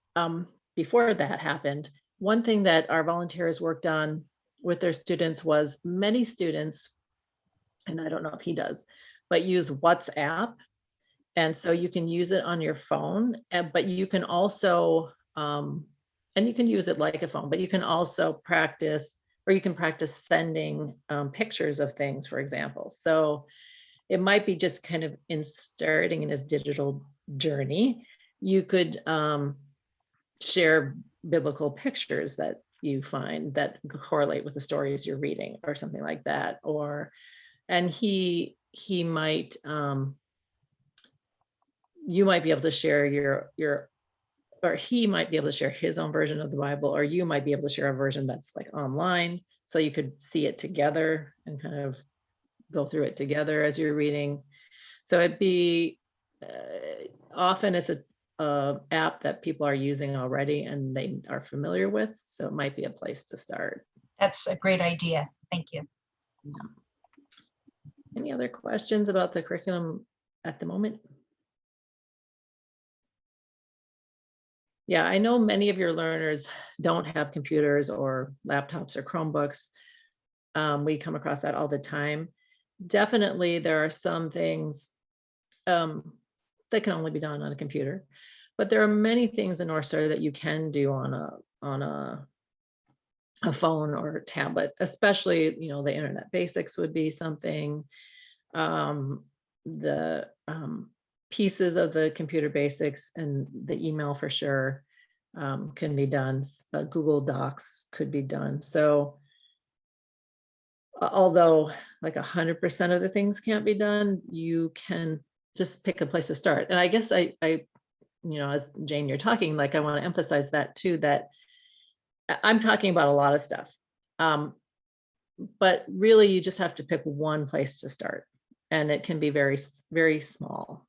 before that happened, one thing that our volunteers worked on with their students was many students, and I don't know if he does, but use WhatsApp. And so you can use it on your phone, but you can also, and you can use it like a phone, but you can also practice, or you can practice sending pictures of things, for example. So it might be just kind of starting in his digital journey. You could share biblical pictures that you find that correlate with the stories you're reading or something like that. And he might, you might be able to share or he might be able to share his own version of the Bible, or you might be able to share a version that's like online. So you could see it together and kind of go through it together as you're reading. So it'd be, often it's a app that people are using already and they are familiar with. So it might be a place to start. That's a great idea. Thank you. Any other questions about the curriculum at the moment? Yeah, I know many of your learners don't have computers or laptops or Chromebooks. We come across that all the time. Definitely, there are some things that can only be done on a computer, but there are many things in Northstar that you can do on a phone or a tablet, especially, the internet basics would be something. The pieces of the computer basics and the email for sure can be done. Google Docs could be done. So although like 100% of the things can't be done, you can just pick a place to start. And I guess I as Jane, you're talking, like, I want to emphasize that too, that I'm talking about a lot of stuff. But really you just have to pick one place to start. And it can be very, very small,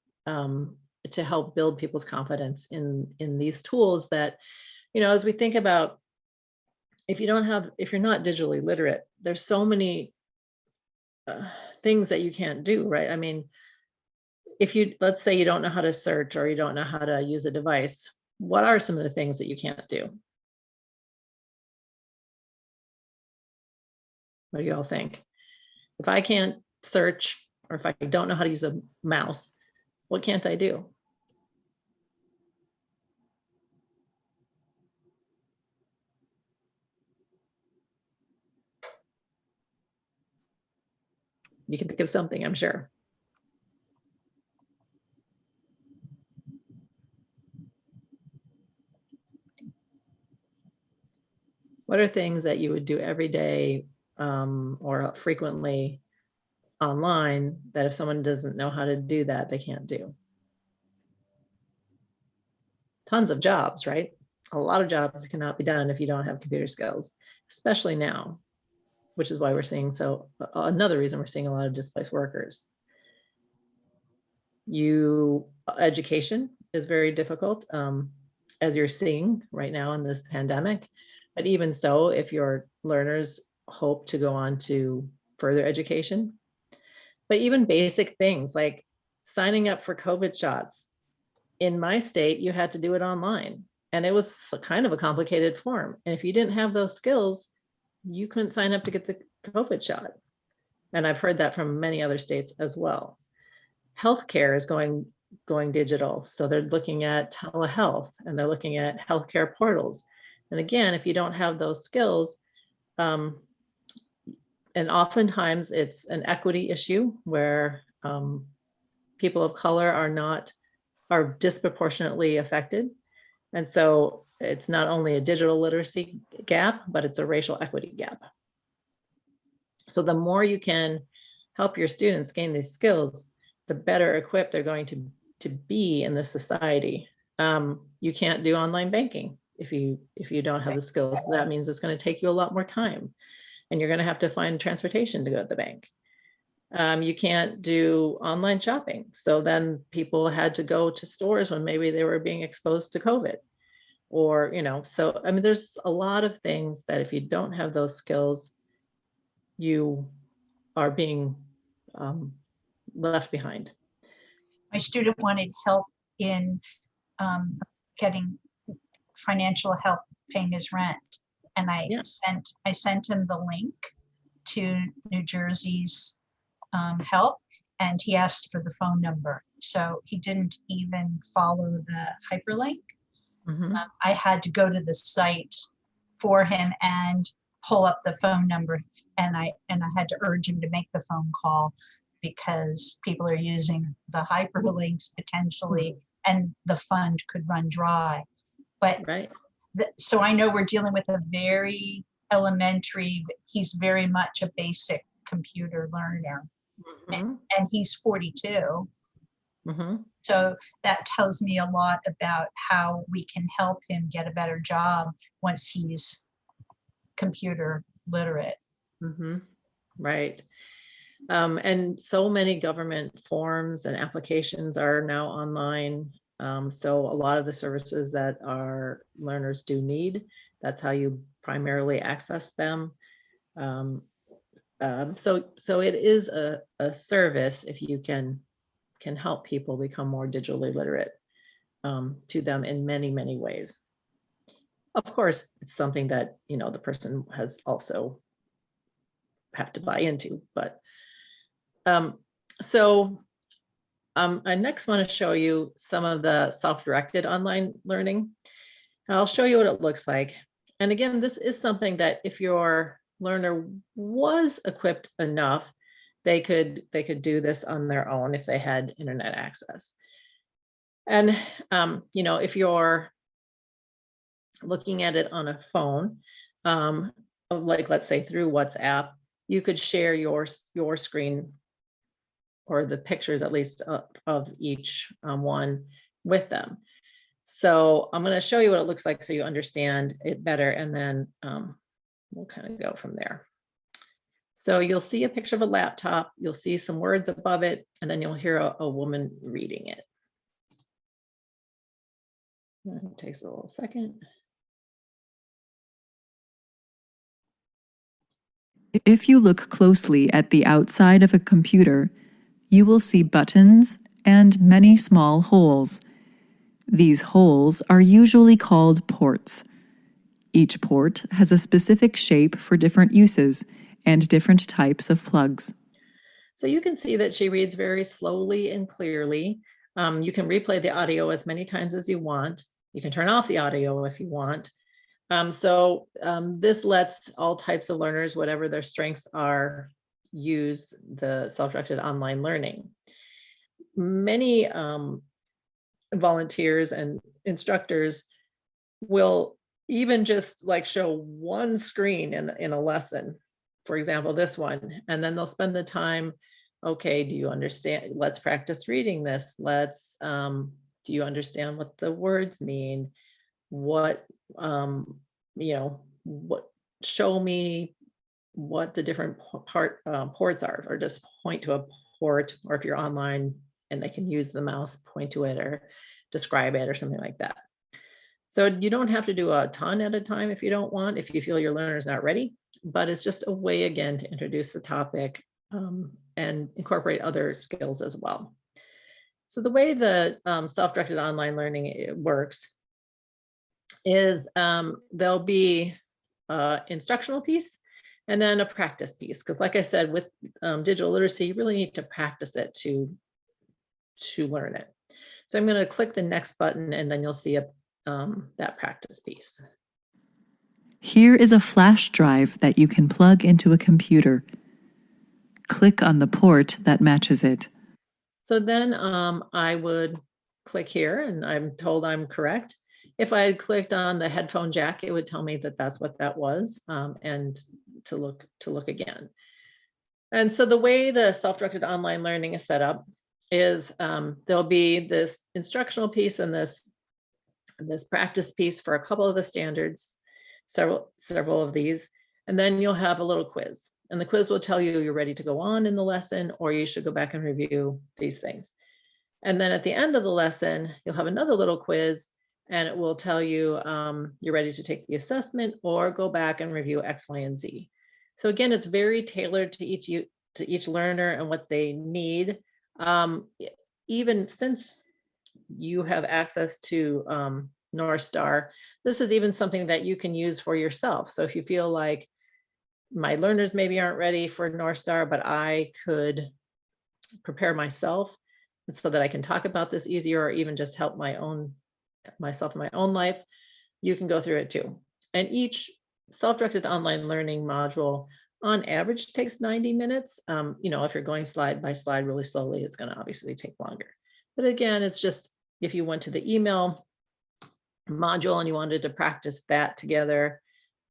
to help build people's confidence in these tools that, as we think about, if you're not digitally literate, there's so many things that you can't do, right? I mean, let's say you don't know how to search or you don't know how to use a device, what are some of the things that you can't do? What do you all think? If I can't search, or if I don't know how to use a mouse, what can't I do? You can think of something, I'm sure. What are things that you would do every day or frequently online that if someone doesn't know how to do that, they can't do? Tons of jobs, right? A lot of jobs cannot be done if you don't have computer skills, especially now, which is why we're seeing another reason we're seeing a lot of displaced workers. Education is very difficult, as you're seeing right now in this pandemic. But even so, if your learners hope to go on to further education, but even basic things like signing up for COVID shots, in my state, you had to do it online. And it was kind of a complicated form. And if you didn't have those skills, you couldn't sign up to get the COVID shot. And I've heard that from many other states as well. Healthcare is going digital. So they're looking at telehealth and they're looking at healthcare portals. And again, if you don't have those skills, and oftentimes it's an equity issue where people of color are disproportionately affected. And so it's not only a digital literacy gap, but it's a racial equity gap. So the more you can help your students gain these skills, the better equipped they're going to be in this society. You can't do online banking if you don't have the skills. So that means it's going to take you a lot more time. and you're going to have to find transportation to go to the bank. You can't do online shopping. So then people had to go to stores when maybe they were being exposed to COVID. Or, so I mean, there's a lot of things that if you don't have those skills, you are being left behind. My student wanted help in getting financial help paying his rent. And I sent him the link to New Jersey's help, and he asked for the phone number. So he didn't even follow the hyperlink. Mm-hmm. I had to go to the site for him and pull up the phone number, and I had to urge him to make the phone call because people are using the hyperlinks potentially, and the fund could run dry. But so I know we're dealing with a very elementary, he's very much a basic computer learner. Mm-hmm. And he's 42. Mm-hmm. So that tells me a lot about how we can help him get a better job once he's computer literate. Mm-hmm. Right. And so many government forms and applications are now online. So a lot of the services that our learners do need, that's how you primarily access them. So it is a service if you can help people become more digitally literate to them in many, many ways. Of course, it's something that, the person has also have to buy into, but I next want to show you some of the self-directed online learning. And I'll show you what it looks like. And again, this is something that if your learner was equipped enough, they could do this on their own if they had internet access. And if you're looking at it on a phone, like let's say through WhatsApp, you could share your screen, or the pictures at least of each one with them. So I'm going to show you what it looks like so you understand it better, and then we'll kind of go from there. So you'll see a picture of a laptop, you'll see some words above it, and then you'll hear a woman reading it. It takes a little second. If you look closely at the outside of a computer, you will see buttons and many small holes. These holes are usually called ports. Each port has a specific shape for different uses and different types of plugs. So you can see that she reads very slowly and clearly. You can replay the audio as many times as you want. You can turn off the audio if you want. This lets all types of learners, whatever their strengths are, use the self-directed online learning. Many volunteers and instructors will even just like show one screen in a lesson, for example, this one, and then they'll spend the time, okay, do you understand? Let's practice reading this. Do you understand what the words mean? Show me what the different ports are, or just point to a port, or if you're online and they can use the mouse, point to it or describe it or something like that. So you don't have to do a ton at a time if you don't want, if you feel your learner's not ready, but it's just a way again to introduce the topic and incorporate other skills as well. So the way the self-directed online learning works is there'll be an instructional piece and then a practice piece. Because like I said, with digital literacy, you really need to practice it to learn it. So I'm going to click the next button and then you'll see that practice piece. Here is a flash drive that you can plug into a computer. Click on the port that matches it. So then I would click here and I'm told I'm correct. If I had clicked on the headphone jack, it would tell me that that's what that was, and to look again. And so the way the self-directed online learning is set up is there'll be this instructional piece and this practice piece for a couple of the standards, several of these. And then you'll have a little quiz. And the quiz will tell you you're ready to go on in the lesson, or you should go back and review these things. And then at the end of the lesson, you'll have another little quiz, and it will tell you you're ready to take the assessment or go back and review X, Y, and Z. So again, it's very tailored to each learner and what they need. Even since you have access to Northstar, this is even something that you can use for yourself. So if you feel like my learners maybe aren't ready for Northstar, but I could prepare myself so that I can talk about this easier, or even just help myself in my own life, you can go through it too. And each self-directed online learning module on average takes 90 minutes. You know, if you're going slide by slide really slowly, it's going to obviously take longer. But again, it's just if you went to the email module and you wanted to practice that together,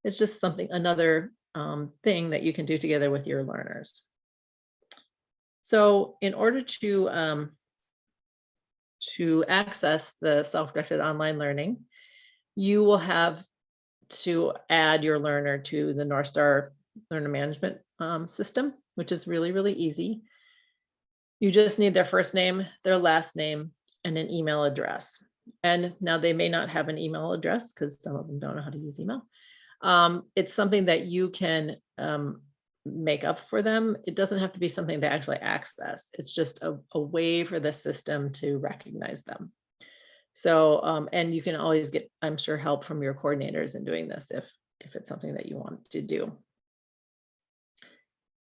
it's just another thing that you can do together with your learners. So in order to access the self-directed online learning, you will have to add your learner to the Northstar Learner Management system, which is really, really easy. You just need their first name, their last name, and an email address. And now they may not have an email address because some of them don't know how to use email. It's something that you can make up for them. It doesn't have to be something they actually access. It's just a way for the system to recognize them. So, and you can always get, I'm sure, help from your coordinators in doing this if it's something that you want to do.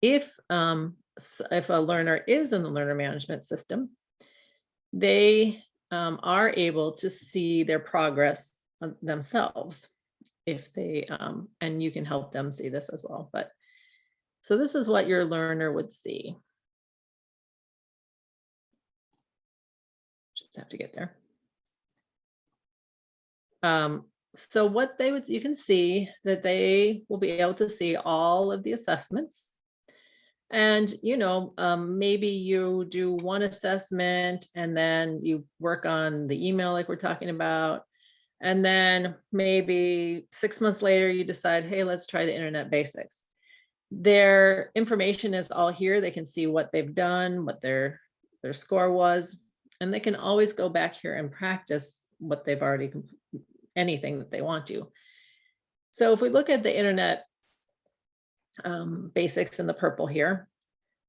If a learner is in the learner management system, they are able to see their progress themselves if they, and you can help them see this as well. But so this is what your learner would see. Just have to get there. So what they would, you can see that they will be able to see all of the assessments. And, you know, maybe you do one assessment and then you work on the email like we're talking about. And then maybe 6 months later, you decide, hey, let's try the internet basics. Their information is all here. They can see what they've done, what their score was, and they can always go back here and practice what they've already completed, anything that they want to. So if we look at the internet basics in the purple here,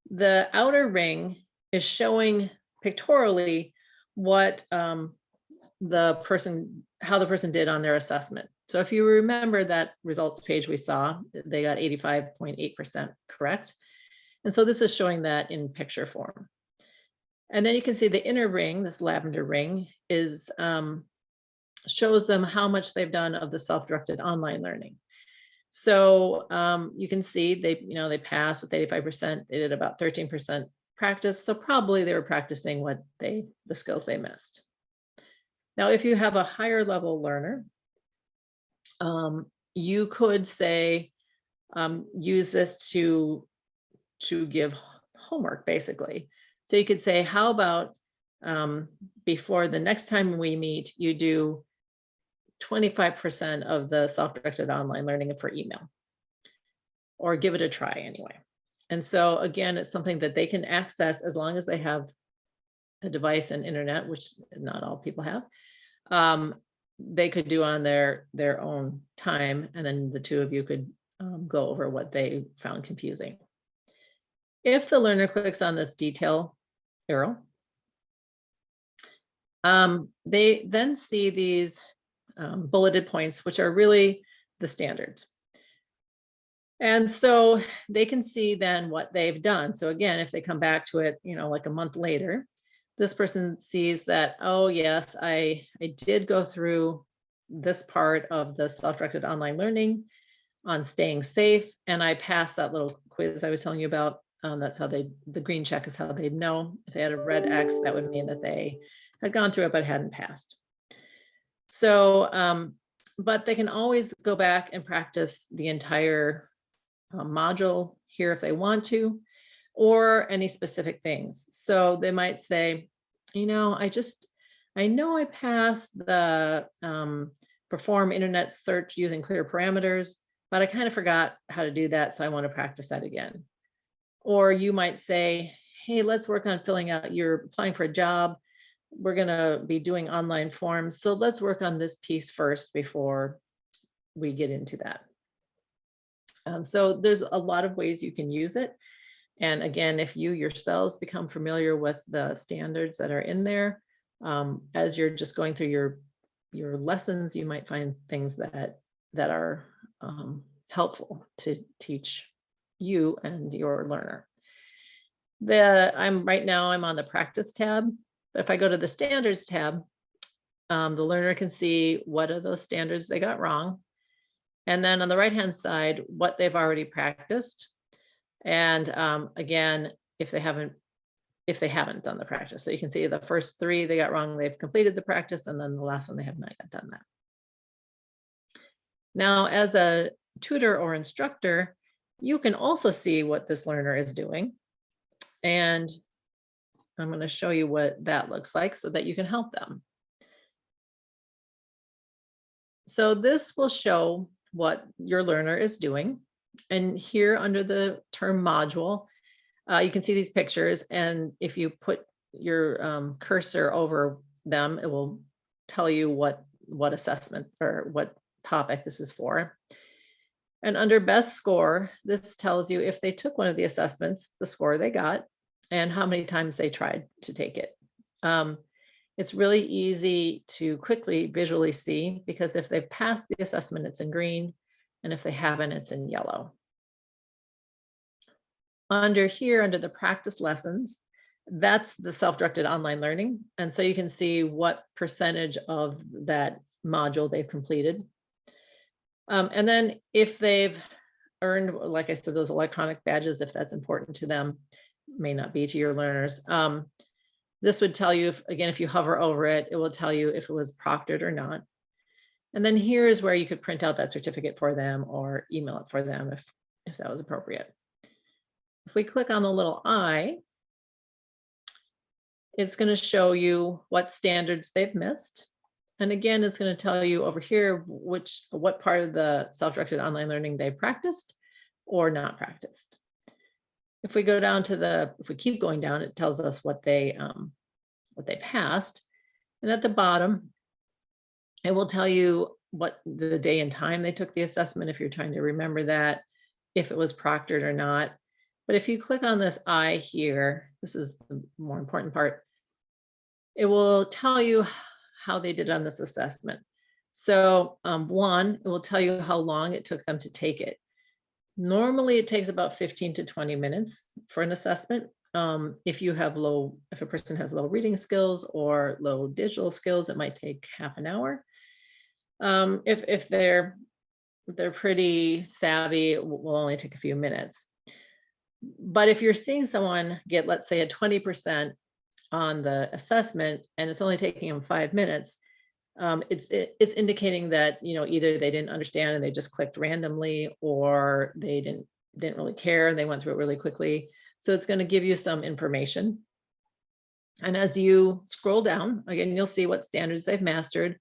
the outer ring is showing pictorially what how the person did on their assessment. So if you remember that results page we saw, they got 85.8% correct. And so this is showing that in picture form. And then you can see the inner ring, this lavender ring, is shows them how much they've done of the self-directed online learning. So you can see they passed with 85%. They did about 13% practice. So probably they were practicing the skills they missed. Now, if you have a higher level learner, you could say, use this to give homework, basically. So you could say, how about before the next time we meet, you do 25% of the self-directed online learning for email, or give it a try anyway. And so again, it's something that they can access as long as they have a device and internet, which not all people have. They could do on their own time, and then the two of you could go over what they found confusing. If the learner clicks on this detail arrow, they then see these bulleted points, which are really the standards. And so they can see then what they've done. So again, if they come back to it, like a month later, this person sees that, oh yes, I did go through this part of the self-directed online learning on staying safe, and I passed that little quiz I was telling you about. That's how the green check is how they'd know. If they had a red X, that would mean that they had gone through it but hadn't passed. So, but they can always go back and practice the entire module here if they want to, or any specific things. So they might say, I know I passed the perform internet search using clear parameters, but I kind of forgot how to do that, so I want to practice that again. Or you might say, hey, let's work on filling out, you're applying for a job. We're going to be doing online forms. So let's work on this piece first before we get into that. So there's a lot of ways you can use it. And again, if you yourselves become familiar with the standards that are in there, as you're just going through your lessons, you might find things that are helpful to teach you and your learner. Right now I'm on the practice tab, but if I go to the standards tab, the learner can see what are those standards they got wrong. And then on the right-hand side, what they've already practiced. And again, if they haven't done the practice. So you can see the first 3 they got wrong, they've completed the practice, and then the last one they have not yet done that. Now, as a tutor or instructor, you can also see what this learner is doing. And I'm going to show you what that looks like so that you can help them. So this will show what your learner is doing. And here under the term module, you can see these pictures. And if you put your cursor over them, it will tell you what assessment or what topic this is for. And under best score, this tells you if they took one of the assessments, the score they got, and how many times they tried to take it. It's really easy to quickly visually see, because if they've passed the assessment, it's in green, and if they haven't, it's in yellow. Under here, under the practice lessons, that's the self-directed online learning. And so you can see what percentage of that module they've completed. And then if they've earned, like I said, those electronic badges, if that's important to them, may not be to your learners. This would tell you, if you hover over it, it will tell you if it was proctored or not. And then here's where you could print out that certificate for them or email it for them if that was appropriate. If we click on the little I, it's going to show you what standards they've missed. And again, it's going to tell you over here what part of the self-directed online learning they practiced or not practiced. If we go down to if we keep going down, it tells us what they passed. And at the bottom, it will tell you what the day and time they took the assessment, if you're trying to remember that, if it was proctored or not. But if you click on this I here, this is the more important part, it will tell you how they did on this assessment. So one, it will tell you how long it took them to take it. Normally it takes about 15 to 20 minutes for an assessment. If a person has low reading skills or low digital skills, it might take half an hour. If they're pretty savvy, it will only take a few minutes. But if you're seeing someone get, let's say, a 20% on the assessment and it's only taking them 5 minutes, it's indicating that, either they didn't understand and they just clicked randomly, or they didn't really care and they went through it really quickly. So it's going to give you some information. And as you scroll down, again, you'll see what standards they've mastered,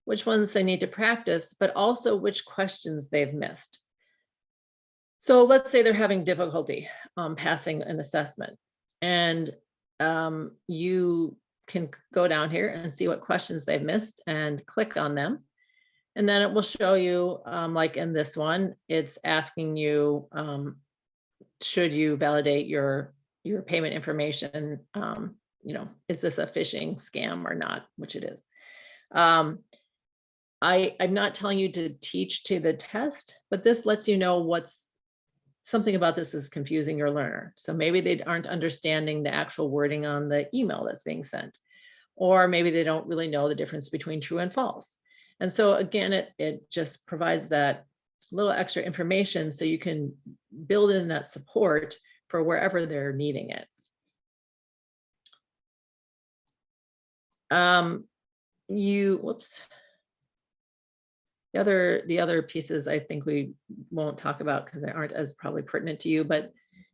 which ones they need to practice, but also which questions they've missed. So let's say they're having difficulty passing an assessment, and you can go down here and see what questions they've missed and click on them. And then it will show you, like in this one, it's asking you, should you validate your payment information? Is this a phishing scam or not, which it is. I'm not telling you to teach to the test, but this lets you know something about this is confusing your learner. So maybe they aren't understanding the actual wording on the email that's being sent, or maybe they don't really know the difference between true and false. And so again, it just provides that little extra information so you can build in that support for wherever they're needing it. The other pieces I think we won't talk about because they aren't as probably pertinent to you, but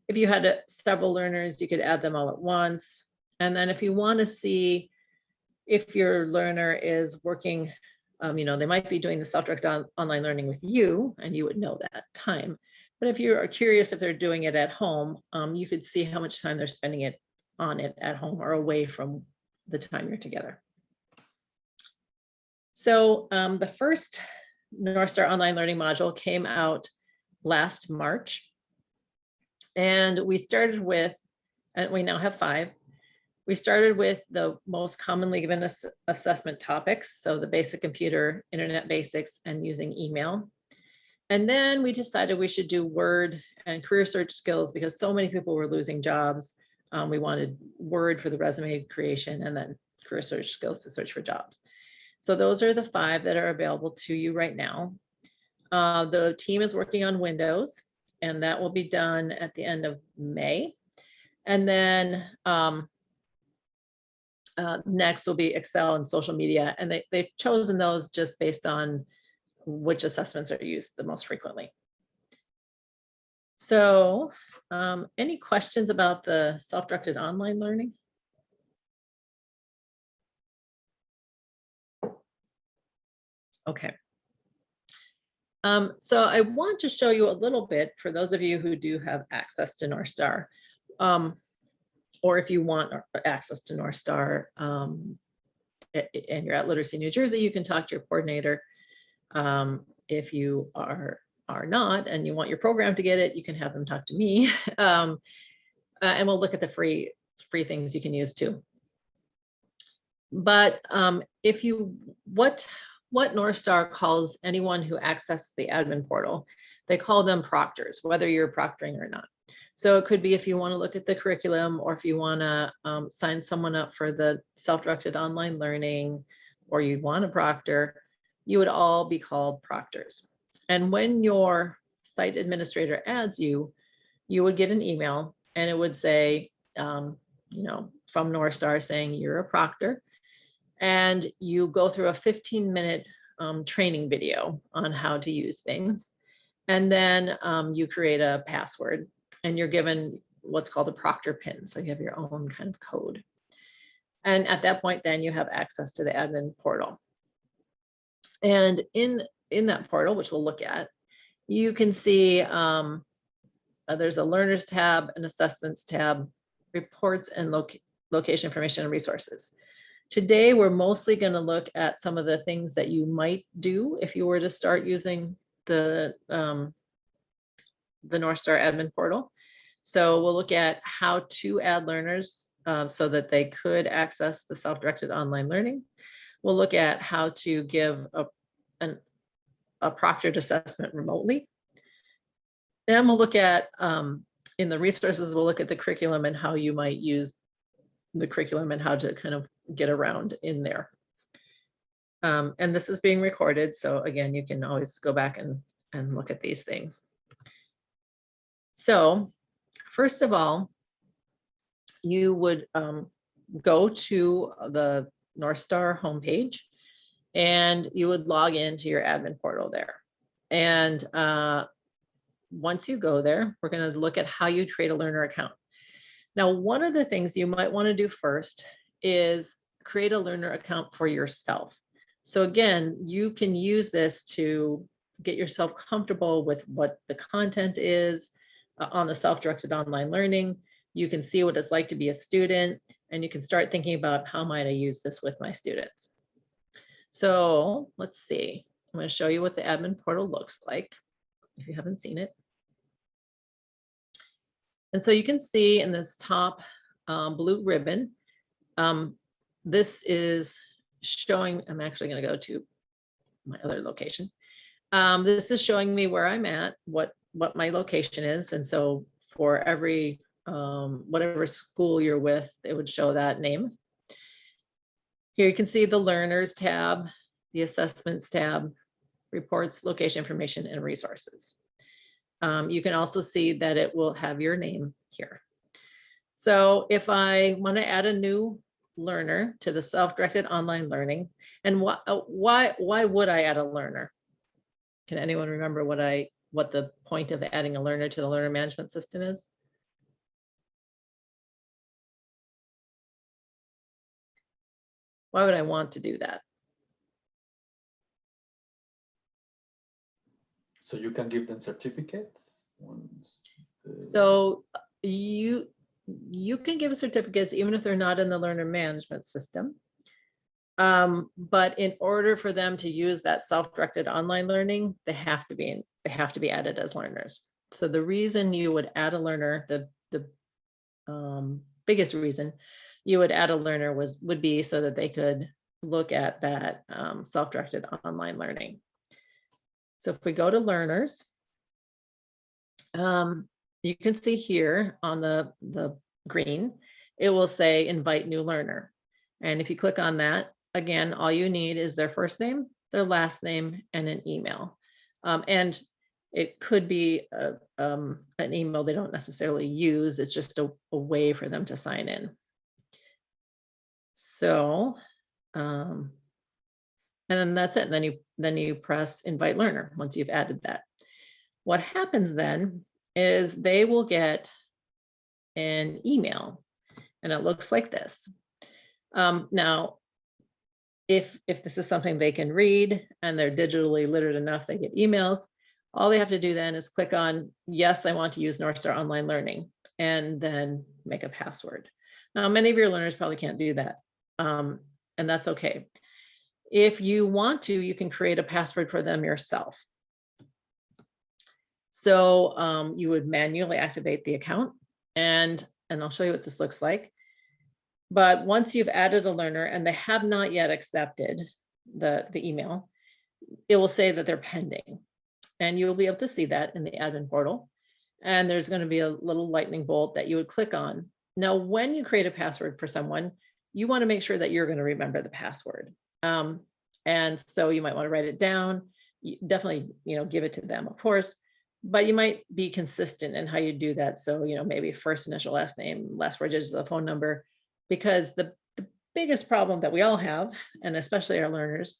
if you had several learners, you could add them all at once. And then if you want to see if your learner is working They might be doing the self-directed online learning with you, and you would know that time. But if you are curious if they're doing it at home, you could see how much time they're spending on it at home or away from the time you're together. So the first Northstar Online Learning module came out last March. And we started with, and we now have 5. We started with the most commonly given assessment topics. So the basic computer, internet basics, and using email. And then we decided we should do Word and career search skills because so many people were losing jobs. We wanted Word for the resume creation and then career search skills to search for jobs. So those are the 5 that are available to you right now. The team is working on Windows, and that will be done at the end of May. And then next will be Excel and social media. And they've chosen those just based on which assessments are used the most frequently. So any questions about the self-directed online learning? Okay. So I want to show you a little bit for those of you who do have access to Northstar, or if you want access to Northstar and you're at Literacy New Jersey, you can talk to your coordinator. If you are not and you want your program to get it, you can have them talk to me, and we'll look at the free things you can use too. But if you what Northstar calls anyone who accesses the admin portal, they call them proctors, whether you're proctoring or not. So it could be if you want to look at the curriculum, or if you want to sign someone up for the self-directed online learning, or you want a proctor, you would all be called proctors. And when your site administrator adds you, you would get an email and it would say, from Northstar saying you're a proctor. And you go through a 15-minute training video on how to use things. And then you create a password and you're given what's called a proctor pin. So you have your own kind of code. And at that point, then you have access to the admin portal. And in that portal, which we'll look at, you can see there's a learners tab, an assessments tab, reports, and location information and resources. Today, we're mostly going to look at some of the things that you might do if you were to start using the Northstar admin portal. So we'll look at how to add learners so that they could access the self-directed online learning. We'll look at how to give a proctored assessment remotely. Then we'll look at, in the resources, we'll look at the curriculum and how you might use the curriculum and how to kind of get around in there. And this is being recorded. So again, you can always go back and look at these things. So first of all, you would go to the Northstar homepage and you would log into your admin portal there. And once you go there, we're going to look at how you create a learner account. Now, one of the things you might want to do first is create a learner account for yourself. So again, you can use this to get yourself comfortable with what the content is on the self-directed online learning. You can see what it's like to be a student, and you can start thinking about how might I use this with my students. So let's see. I'm going to show you what the admin portal looks like if you haven't seen it. And so you can see in this top blue ribbon, this is showing, I'm actually going to go to my other location. This is showing me where I'm at, what my location is. And so for every, whatever school you're with, it would show that name. Here you can see the learners tab, the assessments tab, reports, location information, and resources. You can also see that it will have your name here. So if I want to add a new learner to the self-directed online learning, and why would I add a learner? Can anyone remember what the point of adding a learner to the learner management system is? Why would I want to do that? So you can give them certificates once. So you can give certificates even if they're not in the learner management system. But in order for them to use that self-directed online learning, they have to be added as learners. So the reason you would add a learner, the biggest reason you would add a learner would be so that they could look at that self-directed online learning. So if we go to learners, you can see here on the green, it will say invite new learner. And if you click on that, again, all you need is their first name, their last name, and an email. And it could be an email they don't necessarily use. It's just a way for them to sign in. So, and then that's it. Then you press invite learner once you've added that. What happens then is they will get an email, and it looks like this. Now, if this is something they can read and they're digitally literate enough, they get emails. All they have to do then is click on, yes, I want to use Northstar Online Learning, and then make a password. Now, many of your learners probably can't do that, and that's okay. If you want to, you can create a password for them yourself. So you would manually activate the account, and I'll show you what this looks like. But once you've added a learner and they have not yet accepted the email, it will say that they're pending. And you'll be able to see that in the admin portal. And there's going to be a little lightning bolt that you would click on. Now, when you create a password for someone, you want to make sure that you're going to remember the password. And so you might want to write it down. You definitely, give it to them, of course, but you might be consistent in how you do that. So, maybe first initial, last name, last four digits of the phone number, because the biggest problem that we all have, and especially our learners,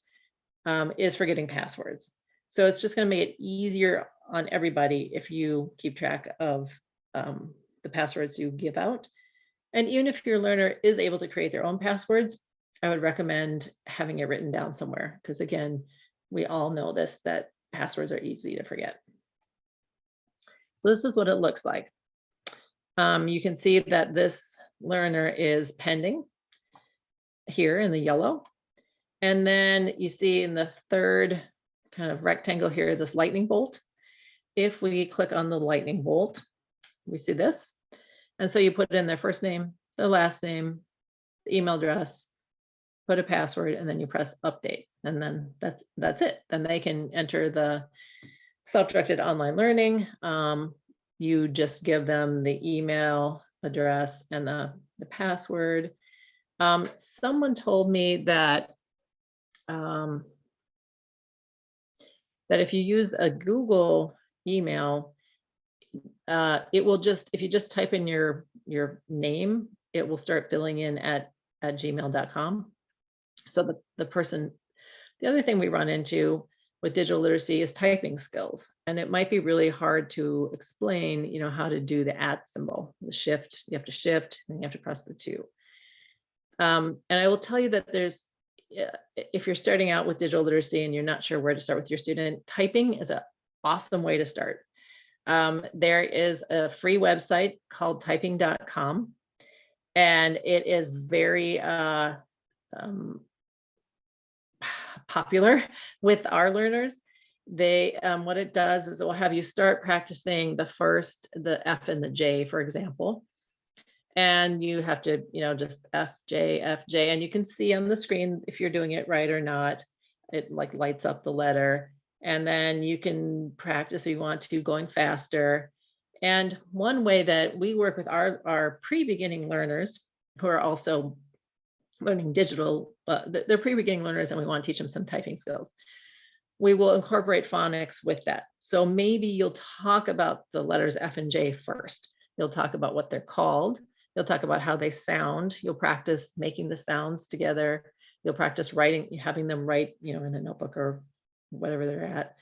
is forgetting passwords. So it's just going to make it easier on everybody if you keep track of the passwords you give out. And even if your learner is able to create their own passwords, I would recommend having it written down somewhere, because again, we all know this, that passwords are easy to forget. So this is what it looks like. You can see that this learner is pending here in the yellow. And then you see in the third kind of rectangle here, this lightning bolt. If we click on the lightning bolt, we see this. And so you put in their first name, their last name, the email address, put a password, and then you press update. And then that's it. Then they can enter the self-directed online learning. You just give them the email address and the password. Someone told me that that if you use a Google email, it will just, if you just type in your name, it will start filling in at gmail.com. So the other thing we run into with digital literacy is typing skills. And it might be really hard to explain, how to do the @ symbol, the shift. You have to shift, and you have to press the 2. And I will tell you that if you're starting out with digital literacy and you're not sure where to start with your student, typing is an awesome way to start. There is a free website called typing.com, and it is very popular with our learners. What it does is it will have you start practicing the F and the J, for example. And you have to, just FJ, FJ, and you can see on the screen if you're doing it right or not. It like lights up the letter, and then you can practice if you want to going faster. And one way that we work with our pre-beginning learners who are also learning digital, they're pre-beginning learners, and we want to teach them some typing skills. We will incorporate phonics with that. So maybe you'll talk about the letters F and J first. You'll talk about what they're called. You'll talk about how they sound. You'll practice making the sounds together. You'll practice writing, having them write, in a notebook or whatever they're at,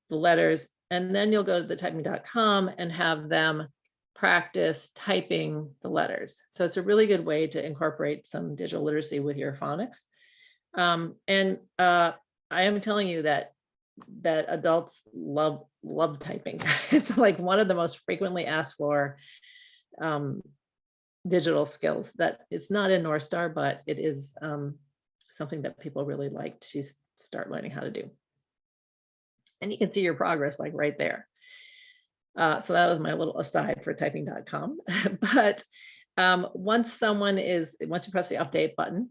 the letters. And then you'll go to the typing.com and have them practice typing the letters. So it's a really good way to incorporate some digital literacy with your phonics. I am telling you that that adults love typing. It's like one of the most frequently asked for digital skills that it's not in Northstar, but it is something that people really like to start learning how to do. And you can see your progress like right there. So that was my little aside for typing.com. But once you press the update button,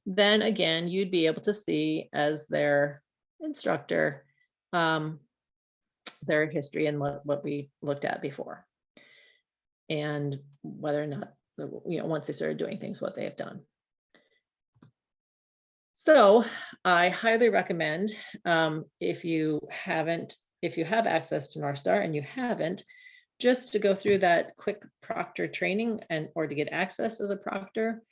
then again, you'd be able to see as their instructor, their history and what we looked at before. And whether or not, once they started doing things, what they have done. So I highly recommend, if you have access to Northstar and you haven't, just to go through that quick proctor training or to get access as a proctor,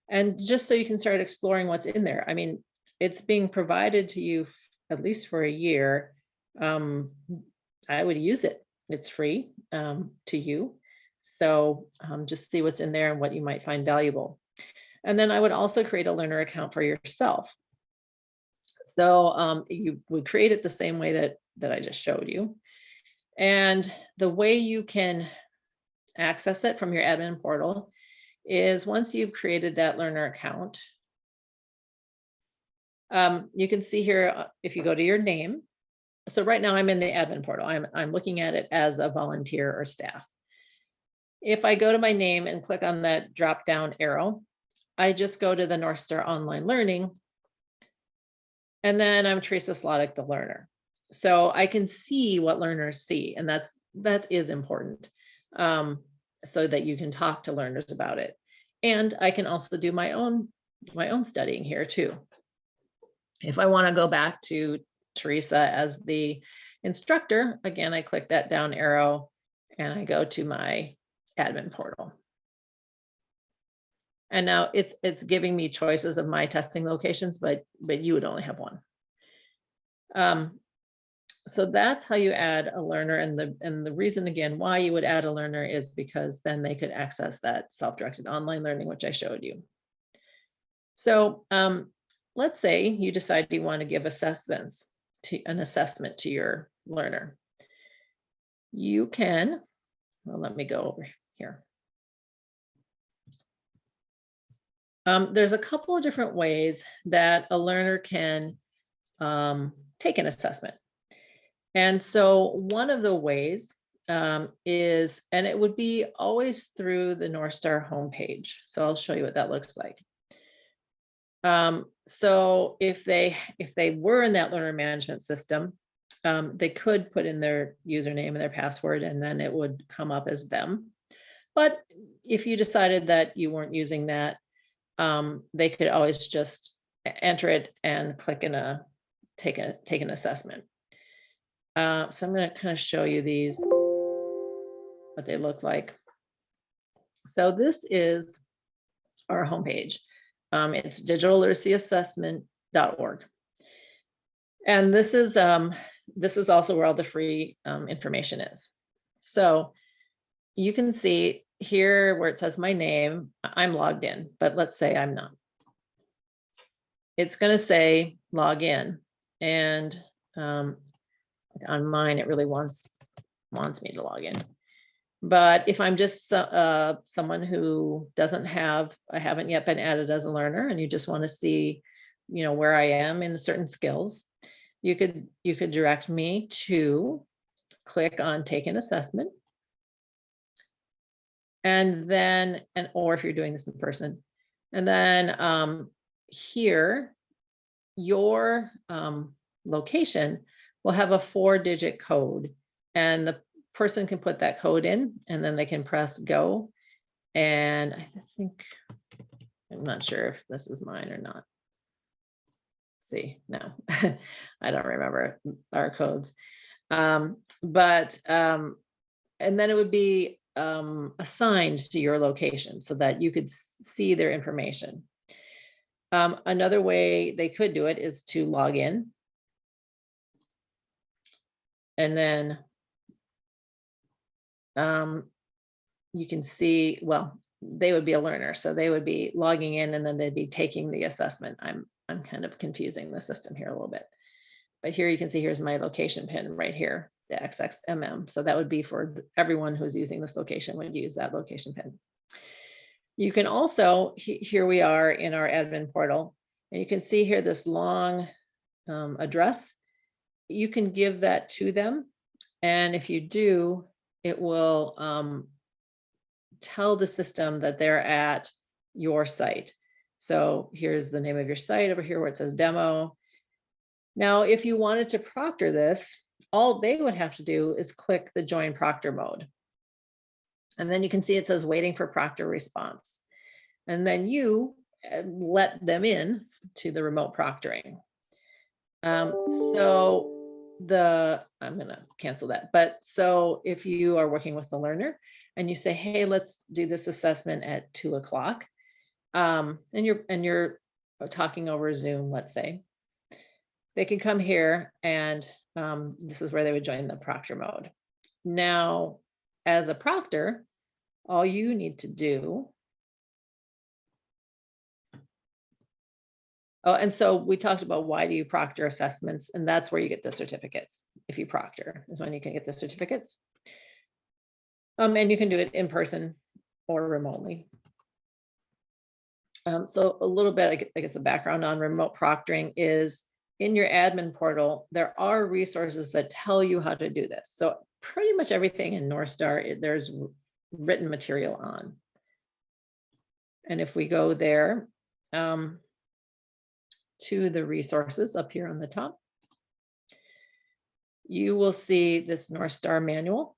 and just so you can start exploring what's in there. I mean, it's being provided to you at least for a year. I would use it. It's free to you. So just see what's in there and what you might find valuable. And then I would also create a learner account for yourself. So you would create it the same way that I just showed you. And the way you can access it from your admin portal is once you've created that learner account, you can see here, if you go to your name. So right now I'm in the admin portal. I'm looking at it as a volunteer or staff. If I go to my name and click on that drop down arrow, I just go to the Northstar Online Learning. And then I'm Theresa Sladek, the learner. So I can see what learners see, and that is important, so that you can talk to learners about it. And I can also do my own studying here too. If I want to go back to Theresa as the instructor, again, I click that down arrow and I go to my admin portal. And now it's giving me choices of my testing locations, but you would only have one. So that's how you add a learner, and the reason again why you would add a learner is because then they could access that self-directed online learning, which I showed you. So let's say you decide you want to give an assessment to your learner. You can, well, let me go over here. There's a couple of different ways that a learner can take an assessment. And so one of the ways is, and it would be always through the Northstar homepage. So I'll show you what that looks like. So if they were in that learner management system, they could put in their username and their password, and then it would come up as them. But if you decided that you weren't using that, they could always just enter it and click take an assessment. So I'm going to kind of show you these, what they look like. So this is our homepage. It's digitalliteracyassessment.org. And this is also where all the free information is. So you can see here where it says my name, I'm logged in, but let's say I'm not. It's going to say log in, and on mine it really wants me to log in. But if I'm just someone who I haven't yet been added as a learner, and you just want to see, where I am in certain skills, you could direct me to click on take an assessment. And then, or if you're doing this in person, and then here, your location will have a 4-digit code, and the person can put that code in, and then they can press go. And I'm not sure if this is mine or not. See, no, I don't remember our codes. And then it would be assigned to your location so that you could see their information. Another way they could do it is to log in. And then you can see, well, they would be a learner, so they would be logging in and then they'd be taking the assessment. I'm kind of confusing the system here a little bit. But here you can see, here's my location pin right here, the XXMM. So that would be for everyone who's using this location would use that location pin. You can also, here we are in our admin portal, and you can see here this long address. You can give that to them. And if you do, it will tell the system that they're at your site. So here's the name of your site over here where it says demo. Now, if you wanted to proctor this, all they would have to do is click the join proctor mode. And then you can see it says waiting for proctor response. And then you let them in to the remote proctoring. I'm gonna cancel that. But so if you are working with the learner and you say, hey, let's do this assessment at 2 o'clock, and you're talking over Zoom, let's say, they can come here and this is where they would join the proctor mode. Now, as a proctor, all you need to do. Oh, and so we talked about why do you proctor assessments, and that's where you get the certificates. If you proctor is when you can get the certificates. And you can do it in person or remotely. So a little bit, I guess, a background on remote proctoring is in your admin portal, there are resources that tell you how to do this. So pretty much everything in Northstar, there's written material on. And if we go there, to the resources up here on the top, you will see this Northstar manual.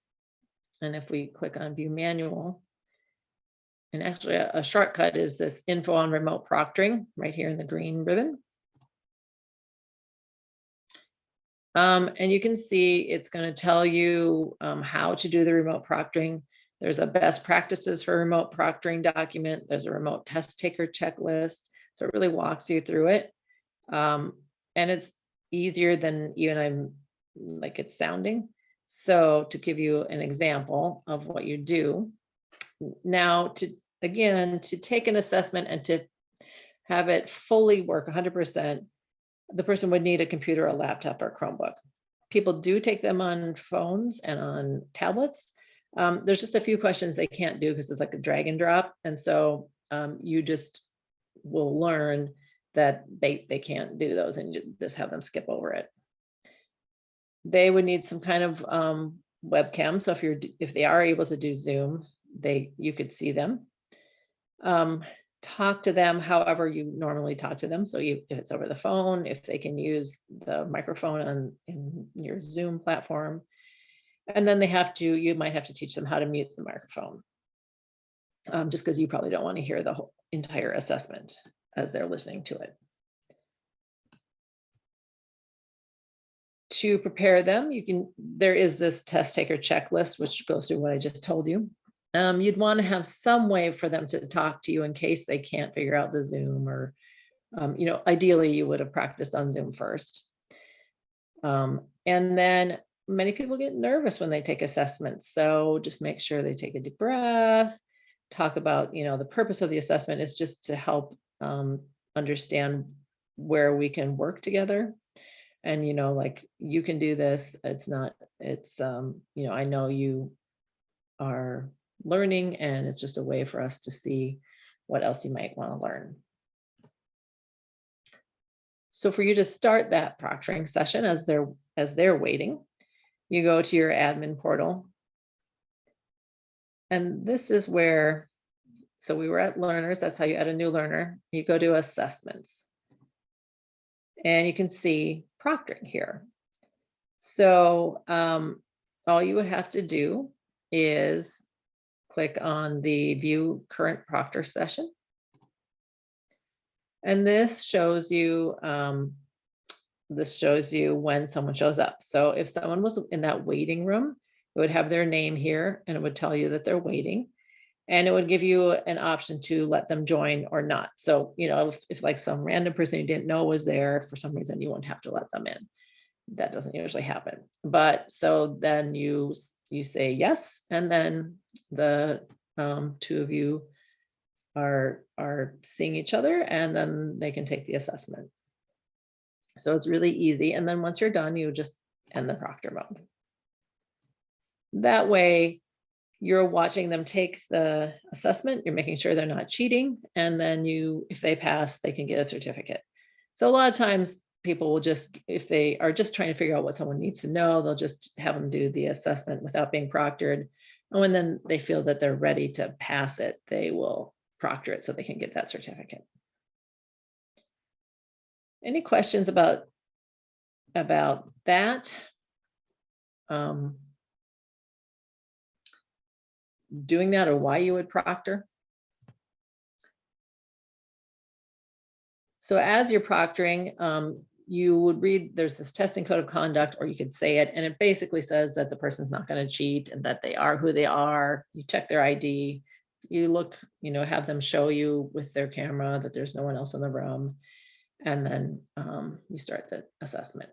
And if we click on view manual, and actually a shortcut is this info on remote proctoring right here in the green ribbon. And you can see it's going to tell you how to do the remote proctoring. There's a best practices for remote proctoring document. There's a remote test taker checklist. So it really walks you through it. And it's easier than even I'm like it's sounding. So to give you an example of what you do now, to take an assessment and to have it fully work 100%, the person would need a computer, a laptop, or a Chromebook. People do take them on phones and on tablets. There's just a few questions they can't do because it's like a drag and drop. And so you just will learn that they can't do those and you just have them skip over it. They would need some kind of webcam. So if they are able to do Zoom, you could see them. Talk to them however you normally talk to them. So if it's over the phone, if they can use the microphone in your Zoom platform, and then you might have to teach them how to mute the microphone, just because you probably don't want to hear the whole entire assessment as they're listening to it. To prepare them, there is this test taker checklist, which goes through what I just told you. You'd want to have some way for them to talk to you in case they can't figure out the Zoom, or, ideally you would have practiced on Zoom first. And then many people get nervous when they take assessments. So just make sure they take a deep breath, talk about, the purpose of the assessment is just to help understand where we can work together. And, like you can do this. I know you are learning, and it's just a way for us to see what else you might want to learn. So for you to start that proctoring session as they're waiting, you go to your admin portal. And this is where, so we were at learners, that's how you add a new learner. You go to assessments. And you can see proctoring here. So all you would have to do is click on the view current proctor session. And this shows you when someone shows up. So if someone was in that waiting room, it would have their name here and it would tell you that they're waiting. And it would give you an option to let them join or not. So, if like some random person you didn't know was there for some reason, you won't have to let them in. That doesn't usually happen. But so then you say yes, and then the two of you are seeing each other, and then they can take the assessment. So it's really easy. And then once you're done, you just end the proctor mode. That way, you're watching them take the assessment, you're making sure they're not cheating, and then if they pass, they can get a certificate. So a lot of times people will just, if they are just trying to figure out what someone needs to know, they'll just have them do the assessment without being proctored. And when then they feel that they're ready to pass it, they will proctor it so they can get that certificate. Any questions about that? Doing that, or why you would proctor? So as you're proctoring, you would read, there's this testing code of conduct, or you could say it, and it basically says that the person's not going to cheat and that they are who they are. You check their ID, you look, have them show you with their camera that there's no one else in the room, and then you start the assessment.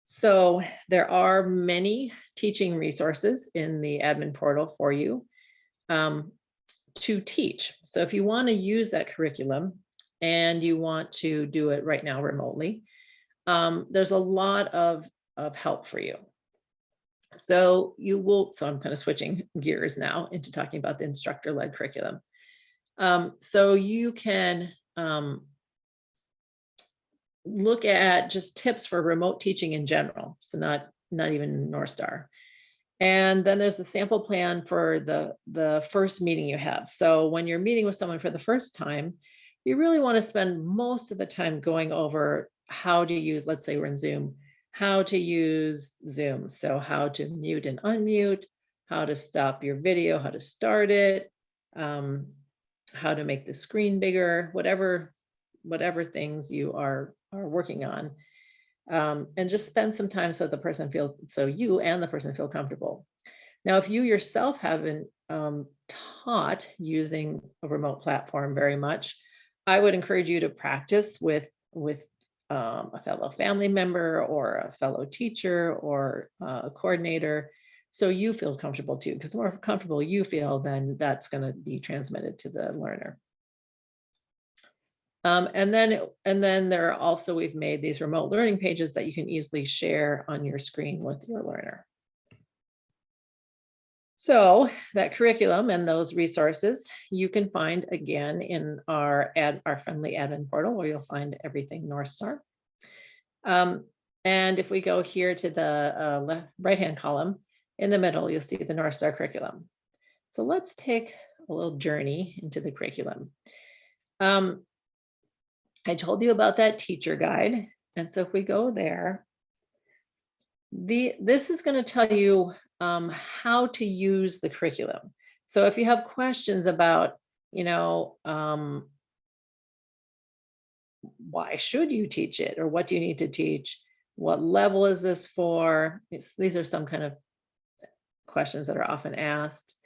So there are many teaching resources in the admin portal for you to teach. So if you want to use that curriculum and you want to do it right now remotely, there's a lot of help for you. So I'm kind of switching gears now into talking about the instructor-led curriculum. So you can look at just tips for remote teaching in general. So not even Northstar. And then there's a sample plan for the first meeting you have. So when you're meeting with someone for the first time, you really want to spend most of the time going over how to use, let's say we're in Zoom, how to use Zoom. So how to mute and unmute, how to stop your video, how to start it, how to make the screen bigger, whatever things you are working on. And just spend some time so you and the person feel comfortable. Now, if you yourself haven't taught using a remote platform very much, I would encourage you to practice with a fellow family member or a fellow teacher or a coordinator, so you feel comfortable too, because the more comfortable you feel, then that's going to be transmitted to the learner. And then there are also, we've made these remote learning pages that you can easily share on your screen with your learner. So that curriculum and those resources you can find again in our friendly admin portal, where you'll find everything Northstar. And if we go here to the right-hand column, in the middle, you'll see the Northstar curriculum. So let's take a little journey into the curriculum. I told you about that teacher guide. And so if we go there, this is going to tell you how to use the curriculum. So if you have questions about, why should you teach it, or what do you need to teach? What level is this for? These are some kind of questions that are often asked.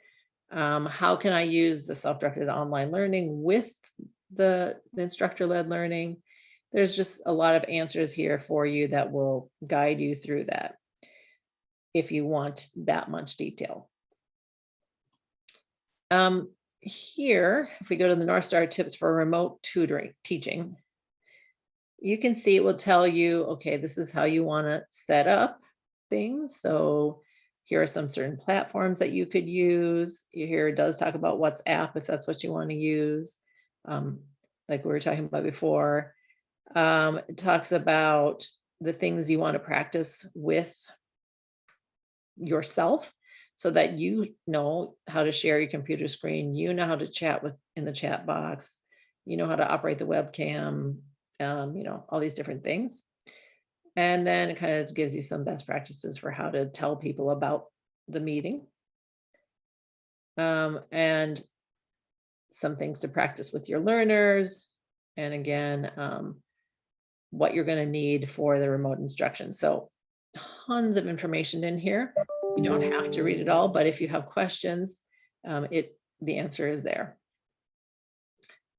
How can I use the self-directed online learning with the instructor-led learning? There's just a lot of answers here for you that will guide you through that if you want that much detail. Here, if we go to the Northstar tips for remote teaching, you can see it will tell you, okay, this is how you want to set up things. So here are some certain platforms that you could use. Here it does talk about WhatsApp if that's what you want to use. Like we were talking about before. It talks about the things you want to practice with yourself, so that you know how to share your computer screen, you know how to chat in the chat box, you know how to operate the webcam, all these different things. And then it kind of gives you some best practices for how to tell people about the meeting. And some things to practice with your learners. And again, what you're going to need for the remote instruction. So tons of information in here. You don't have to read it all, but if you have questions, the answer is there.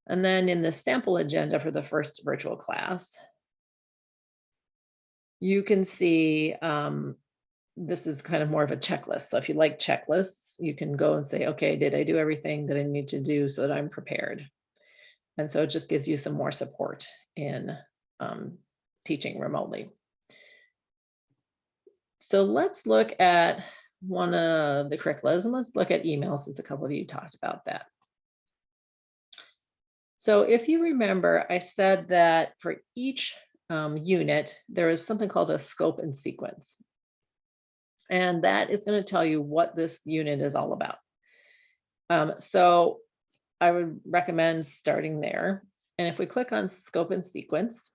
And then in the sample agenda for the first virtual class, you can see this is kind of more of a checklist. So if you like checklists, you can go and say, okay, did I do everything that I need to do so that I'm prepared? And so it just gives you some more support in teaching remotely. So let's look at one of the curriculums, and let's look at email, since a couple of you talked about that. So if you remember, I said that for each unit, there is something called a scope and sequence. And that is going to tell you what this unit is all about. So I would recommend starting there. And if we click on scope and sequence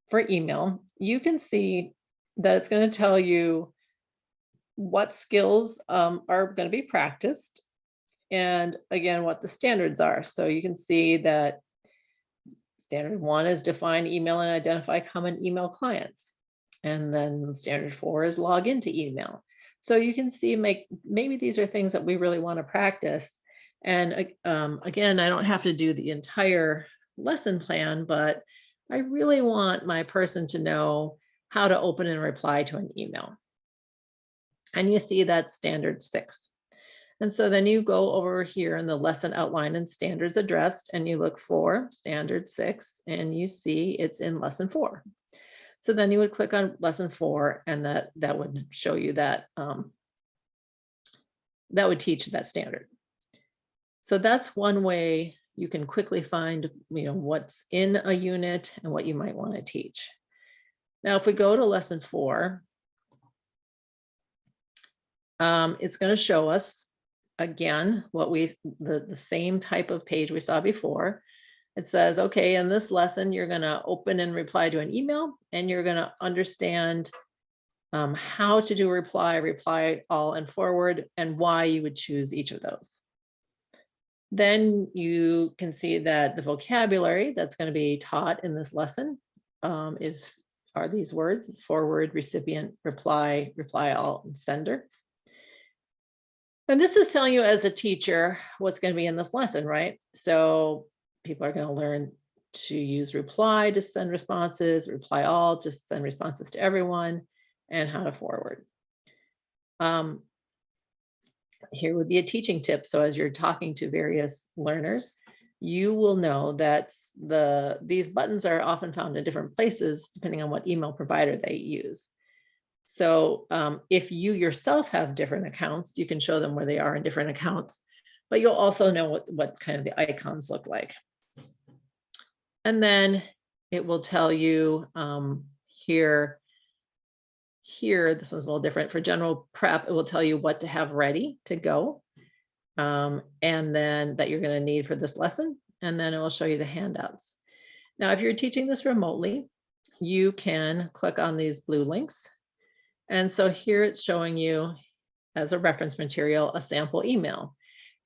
for email, you can see that it's going to tell you what skills are going to be practiced. And again, what the standards are. So you can see that standard 1 is define email and identify common email clients. And then standard 4 is log into email. So you can see maybe these are things that we really want to practice. And again, I don't have to do the entire lesson plan, but I really want my person to know how to open and reply to an email. And you see that standard 6. And so then you go over here in the lesson outline and standards addressed, and you look for standard 6, and you see it's in lesson 4. So then you would click on lesson 4, and that would show you that that would teach that standard. So that's one way you can quickly find, what's in a unit and what you might want to teach. Now, if we go to lesson 4, it's going to show us again what the same type of page we saw before. It says, okay, in this lesson, you're going to open and reply to an email, and you're going to understand how to do reply all, and forward, and why you would choose each of those. Then you can see that the vocabulary that's going to be taught in this lesson are these words: forward, recipient, reply all, and sender. And this is telling you as a teacher what's going to be in this lesson, right? So people are going to learn to use reply to send responses, reply all to send responses to everyone, and how to forward. Here would be a teaching tip. So as you're talking to various learners, you will know that these buttons are often found in different places depending on what email provider they use. So if you yourself have different accounts, you can show them where they are in different accounts, but you'll also know what kind of the icons look like. And then it will tell you here, this one's a little different. For general prep, it will tell you what to have ready to go, and then that you're going to need for this lesson. And then it will show you the handouts. Now, if you're teaching this remotely, you can click on these blue links. And so here it's showing you as a reference material, a sample email.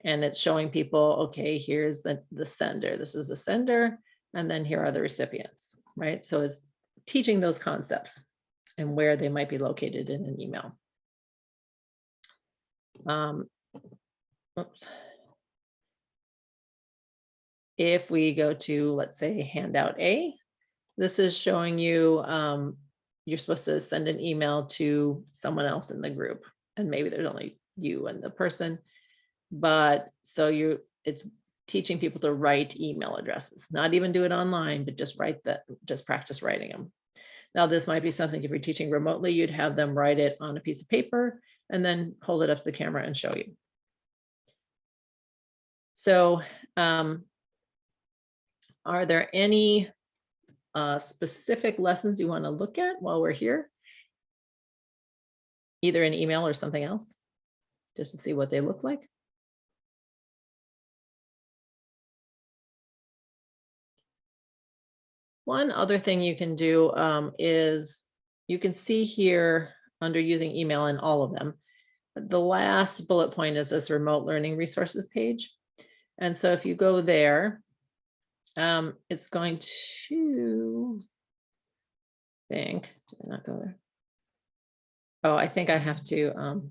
And it's showing people, okay, here's the sender. This is the sender. And then here are the recipients, right? So it's teaching those concepts and where they might be located in an email. Oops. If we go to, let's say, handout A, this is showing you you're supposed to send an email to someone else in the group, and maybe there's only you and the person, but so it's teaching people to write email addresses, not even do it online, but just practice writing them. Now, this might be something if you're teaching remotely, you'd have them write it on a piece of paper and then hold it up to the camera and show you. So are there any specific lessons you want to look at while we're here? Either in email or something else, just to see what they look like. One other thing you can do is you can see here under using email in all of them, the last bullet point is this remote learning resources page. And so if you go there, it's going to did I not go there? Oh, I think I have to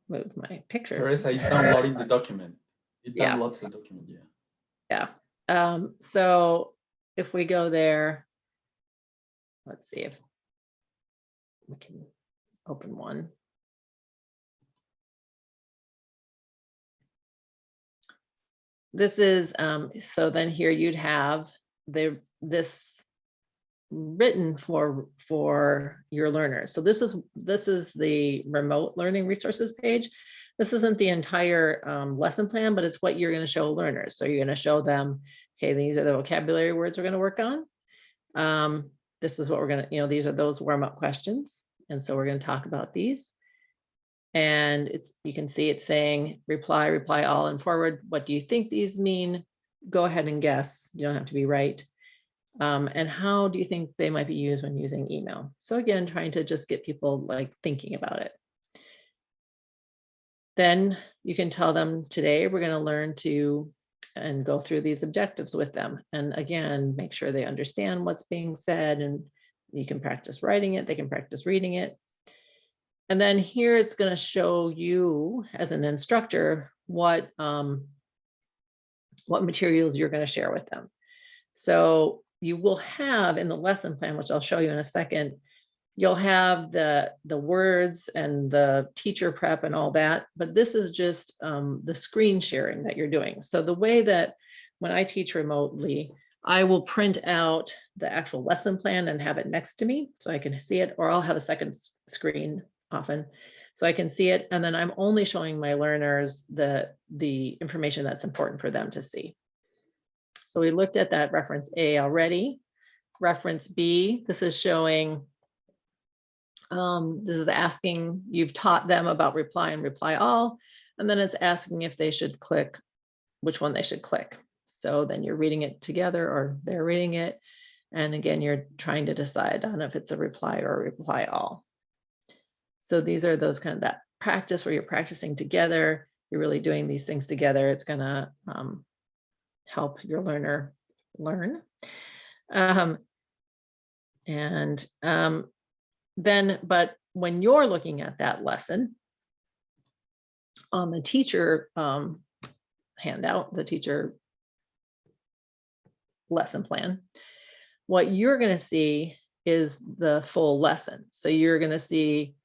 move my pictures. Theresa is downloading the document. It Yeah. downloads the document, yeah. Yeah. So if we go there, let's see if we can open one. this is, so then here you'd have this written for your learners. So this is the remote learning resources page. This isn't the entire lesson plan, but it's what you're going to show learners. So you're going to show them, okay, these are the vocabulary words we're going to work on. This is what we're going to, these are those warm-up questions. And so we're going to talk about these. And you can see it's saying reply all and forward. What do you think these mean? Go ahead and guess. You don't have to be right. And how do you think they might be used when using email? So again, trying to just get people like thinking about it. Then you can tell them today we're going to learn to and go through these objectives with them. And again, make sure they understand what's being said, and you can practice writing it. They can practice reading it. And then here it's going to show you as an instructor what materials you're going to share with them. So you will have in the lesson plan, which I'll show you in a second, you'll have the words and the teacher prep and all that, but this is just the screen sharing that you're doing. So the way that when I teach remotely, I will print out the actual lesson plan and have it next to me so I can see it, or I'll have a second screen often so I can see it. And then I'm only showing my learners the information that's important for them to see. So we looked at that reference A already. Reference B, this is showing, this is asking, you've taught them about reply and reply all, and then it's asking if they should click, which one they should click. So then you're reading it together or they're reading it. And again, you're trying to decide on if it's a reply or a reply all. So these are those kind of that practice where you're practicing together. You're really doing these things together. It's gonna help your learner learn. Then, but when you're looking at that lesson on the teacher handout, the teacher lesson plan, what you're going to see is the full lesson. So you're going to see,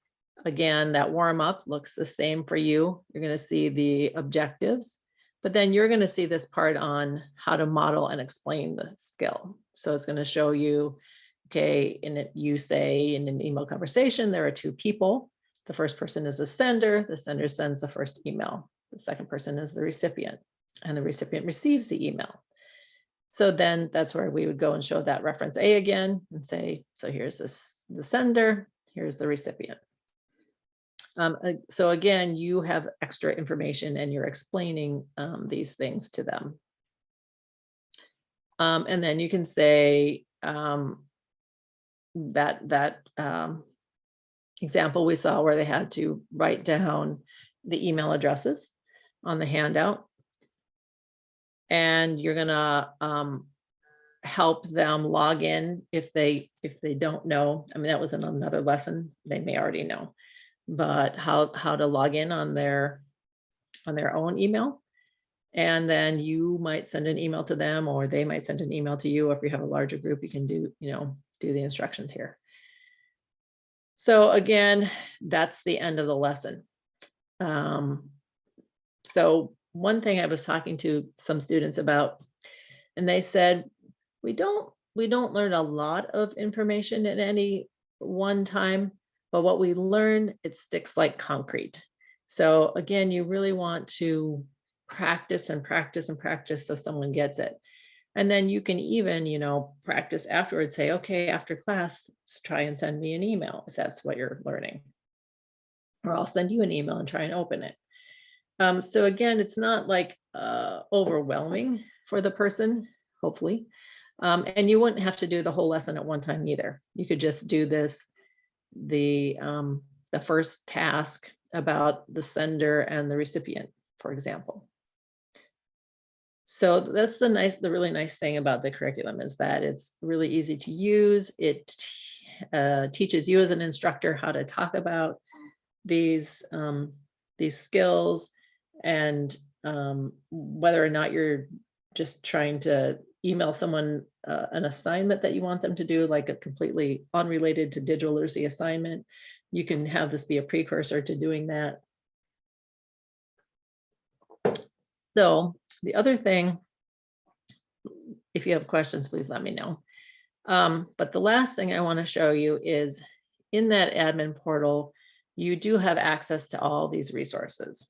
again, that warm up looks the same for you. You're going to see the objectives, but then you're going to see this part on how to model and explain the skill. So it's going to show you, okay, you say in an email conversation, there are two people. The first person is the sender. The sender sends the first email. The second person is the recipient, and the recipient receives the email. So then that's where we would go and show that reference A again and say, so here's the sender, here's the recipient. So again, you have extra information and you're explaining these things to them. And then you can say that example we saw where they had to write down the email addresses on the handout. And you're gonna help them log in if they don't know. I mean, that was in another lesson, they may already know, but how to log in on their own email. And then you might send an email to them, or they might send an email to you. If you have a larger group, you can do the instructions here. So again, that's the end of the lesson. So one thing I was talking to some students about, and they said, we don't learn a lot of information at any one time, but what we learn, it sticks like concrete. So again, you really want to practice and practice and practice so someone gets it. And then you can even, practice afterwards, say, okay, after class, try and send me an email if that's what you're learning. Or I'll send you an email and try and open it. So again, it's not like overwhelming for the person, hopefully. And you wouldn't have to do the whole lesson at one time either. You could just do the first task about the sender and the recipient, for example. So that's the really nice thing about the curriculum, is that it's really easy to use. It teaches you as an instructor how to talk about these skills, and whether or not you're just trying to email someone an assignment that you want them to do, like a completely unrelated to digital literacy assignment, you can have this be a precursor to doing that. So The other thing, if you have questions, please let me know. But the last thing I want to show you is in that admin portal, you do have access to all these resources.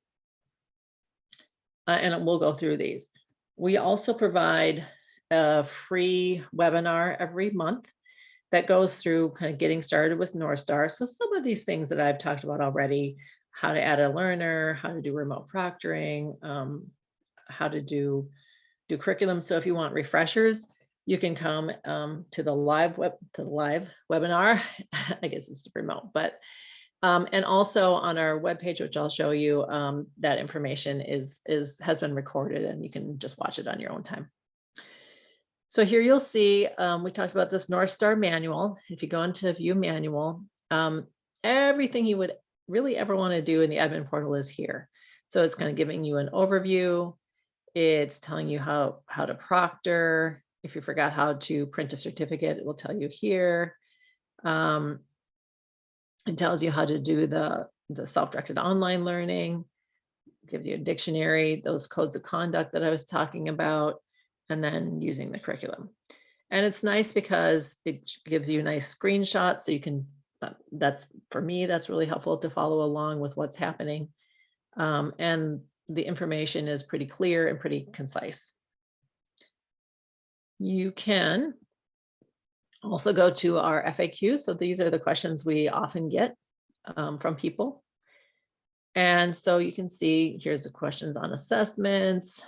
And we'll go through these. We also provide a free webinar every month that goes through kind of getting started with Northstar. So some of these things that I've talked about already, how to add a learner, how to do remote proctoring, how to do curriculum. So if you want refreshers, you can come to the live webinar. I guess it's remote, but and also on our webpage, which I'll show you, that information has been recorded and you can just watch it on your own time. So here you'll see, we talked about this Northstar manual. If you go into view manual, everything you would really ever want to do in the admin portal is here. So it's kind of giving you an overview. It's telling you how to proctor. If you forgot how to print a certificate, it will tell you here. It tells you how to do the self-directed online learning. It gives you a dictionary, those codes of conduct that I was talking about, and then using the curriculum. And it's nice because it gives you nice screenshots. So you can, for me, that's really helpful to follow along with what's happening. And the information is pretty clear and pretty concise. You can also go to our FAQ. So these are the questions we often get from people. And so you can see, here's the questions on assessments,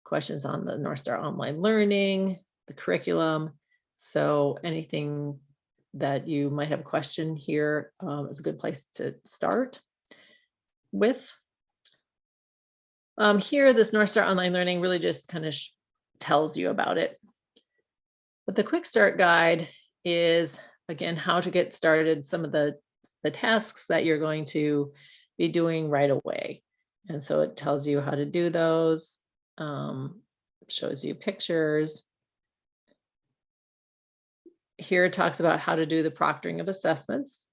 questions on the Northstar online learning, the curriculum. So anything that you might have a question here is a good place to start with. Here, this Northstar online learning really just kind of tells you about it. But the quick start guide is, again, how to get started, some of the tasks that you're going to be doing right away. And so it tells you how to do those, shows you pictures. Here it talks about how to do the proctoring of assessments.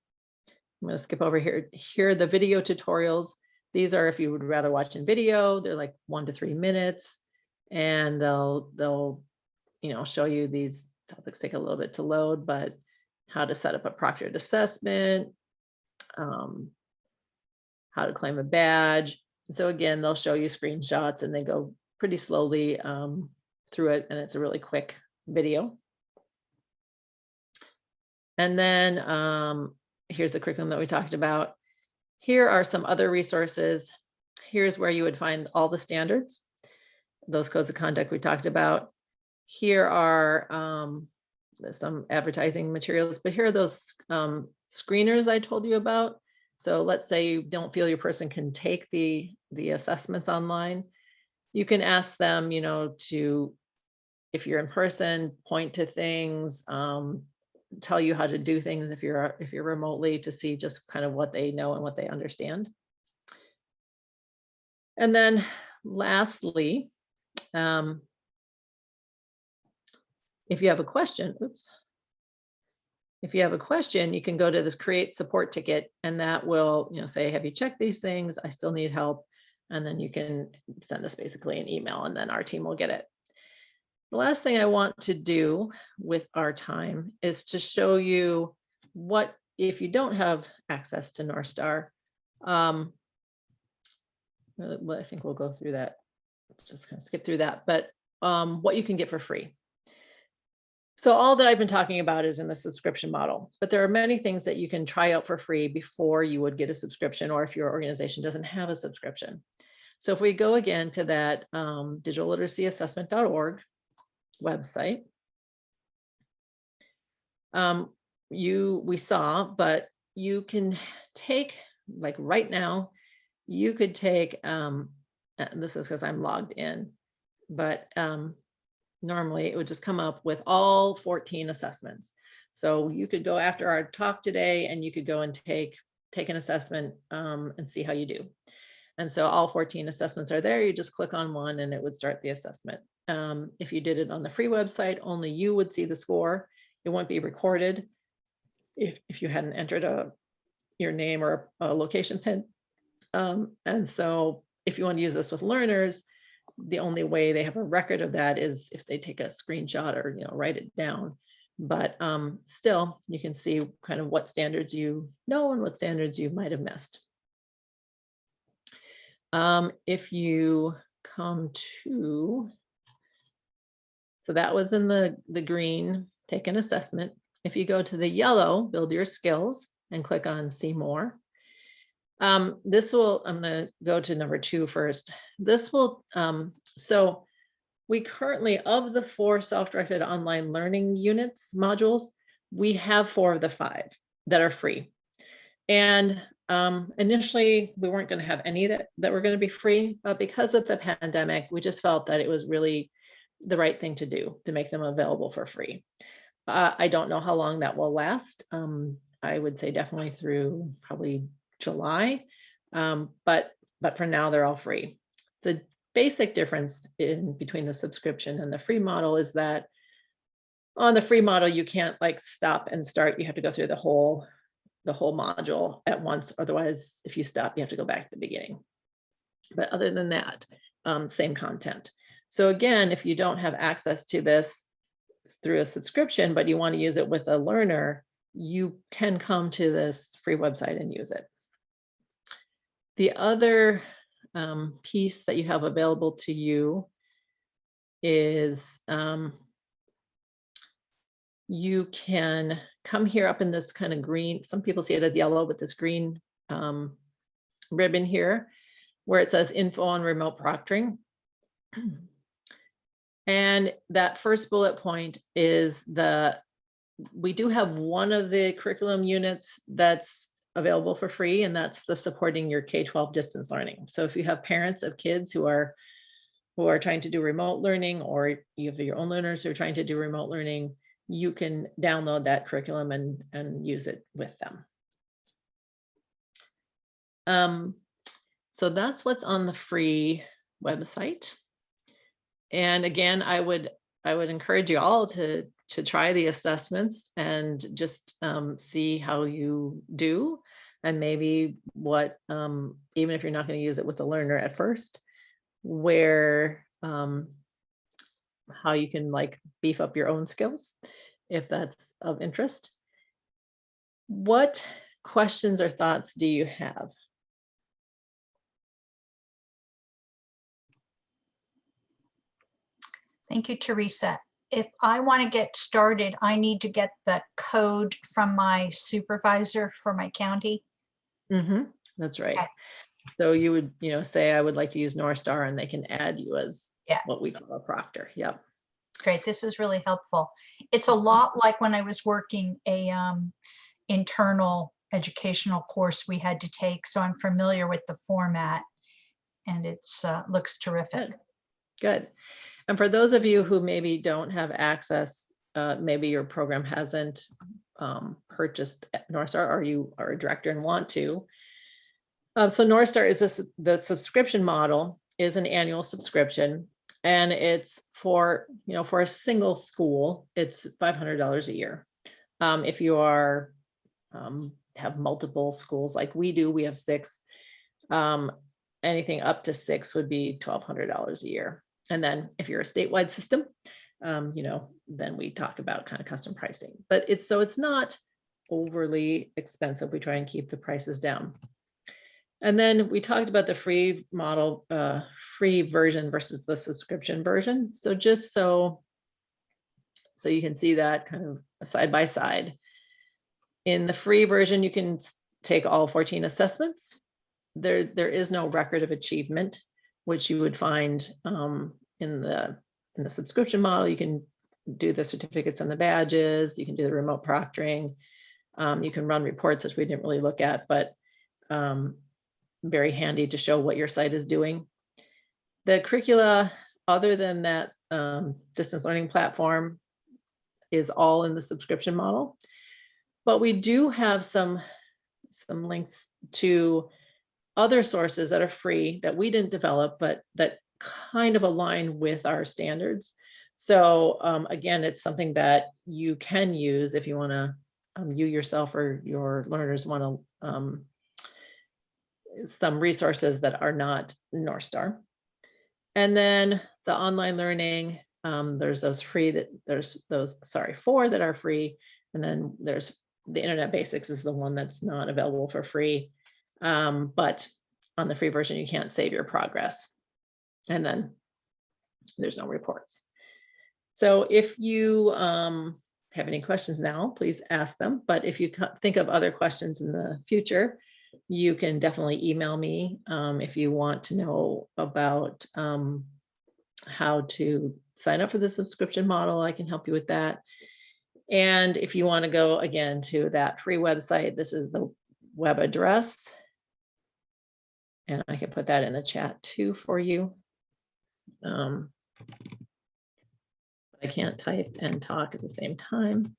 I'm going to skip over here. Here are the video tutorials. These are if you would rather watch in video, they're like 1 to 3 minutes, and they'll show you these topics. Take a little bit to load, but how to set up a proctored assessment, how to claim a badge. So again, they'll show you screenshots and they go pretty slowly through it, and it's a really quick video. And then here's the curriculum that we talked about. Here are some other resources. Here's where you would find all the standards, those codes of conduct we talked about. Here are some advertising materials, but here are those screeners I told you about. So let's say you don't feel your person can take the assessments online. You can ask them, to, if you're in person, point to things, tell you how to do things if you're remotely, to see just kind of what they know and what they understand. And then lastly, if you have a question, if you have a question, you can go to this create support ticket, and that will, say, have you checked these things? I still need help. And then you can send us basically an email, and then our team will get it. The last thing I want to do with our time is to show you what, if you don't have access to Northstar, well, I think we'll go through that. Just kind of skip through that, but what you can get for free. So all that I've been talking about is in the subscription model, but there are many things that you can try out for free before you would get a subscription, or if your organization doesn't have a subscription. So if we go again to that digitalliteracy.assessment.org website, we saw, but you can take, like right now, you could take, and this is because I'm logged in, but normally it would just come up with all 14 assessments. So you could go after our talk today and you could go and take an assessment and see how you do. And so all 14 assessments are there. You just click on one and it would start the assessment. If you did it on the free website, only you would see the score. It won't be recorded if you hadn't entered your name or a location pin. And so if you want to use this with learners, the only way they have a record of that is if they take a screenshot or, write it down. But still, you can see kind of what standards you know and what standards you might have missed. If you come to, so that was in the green, take an assessment. If you go to the yellow, build your skills, and click on see more. This will, I'm going to go to number 2 first. This will, so we currently, of the 4 self-directed online learning units modules, we have 4 of the 5 that are free. And initially we weren't going to have any that were going to be free, but because of the pandemic, we just felt that it was really the right thing to do to make them available for free. I don't know how long that will last. I would say definitely through probably July, but for now they're all free. The basic difference between the subscription and the free model is that on the free model you can't like stop and start. You have to go through the whole module at once. Otherwise, if you stop, you have to go back to the beginning. But other than that, same content. So again, if you don't have access to this through a subscription, but you want to use it with a learner, you can come to this free website and use it. The other piece that you have available to you is you can come here up in this kind of green, some people see it as yellow, with this green ribbon here where it says info on remote proctoring. And that first bullet point is we do have one of the curriculum units that's available for free, and that's the supporting your K-12 distance learning. So if you have parents of kids who are trying to do remote learning, or you have your own learners who are trying to do remote learning, you can download that curriculum and use it with them. So that's what's on the free website. And again, I would encourage you all to try the assessments and just see how you do, and maybe what, even if you're not going to use it with a learner at first, where how you can like beef up your own skills, if that's of interest. What questions or thoughts do you have? Thank you, Theresa. If I want to get started, I need to get the code from my supervisor for my county. That's right. Okay. So you would, say, I would like to use Northstar, and they can add you as what we call a proctor. Yep. Great. This is really helpful. It's a lot like when I was working a internal educational course we had to take. So I'm familiar with the format, and it's looks terrific. Good. And for those of you who maybe don't have access, maybe your program hasn't purchased Northstar, or you are a director and want to. So Northstar is the subscription model is an annual subscription, and it's for a single school, it's $500 a year. If you are have multiple schools like we do, we have 6. Anything up to 6 would be $1,200 a year. And then if you're a statewide system, then we talk about kind of custom pricing. But it's not overly expensive. We try and keep the prices down. And then we talked about the free model, free version versus the subscription version. So just so you can see that kind of side by side. In the free version, you can take all 14 assessments. There is no record of achievement, which you would find in the subscription model. You can do the certificates and the badges. You can do the remote proctoring. You can run reports, which we didn't really look at, but very handy to show what your site is doing. The Curricula, other than that distance learning platform, is all in the subscription model. But we do have some links to other sources that are free that we didn't develop, but that kind of align with our standards. So again, it's something that you can use if you want to, you yourself or your learners want to some resources that are not Northstar. And then the online learning, there's those free that there's those, sorry, 4 that are free. And then there's the Internet Basics is the one that's not available for free. But on the free version, you can't save your progress. And then there's no reports. So if you have any questions now, please ask them. But if you think of other questions in the future, you can definitely email me if you want to know about how to sign up for the subscription model. I can help you with that. And if you want to go again to that free website, this is the web address. And I can put that in the chat too for you. I can't type and talk at the same time.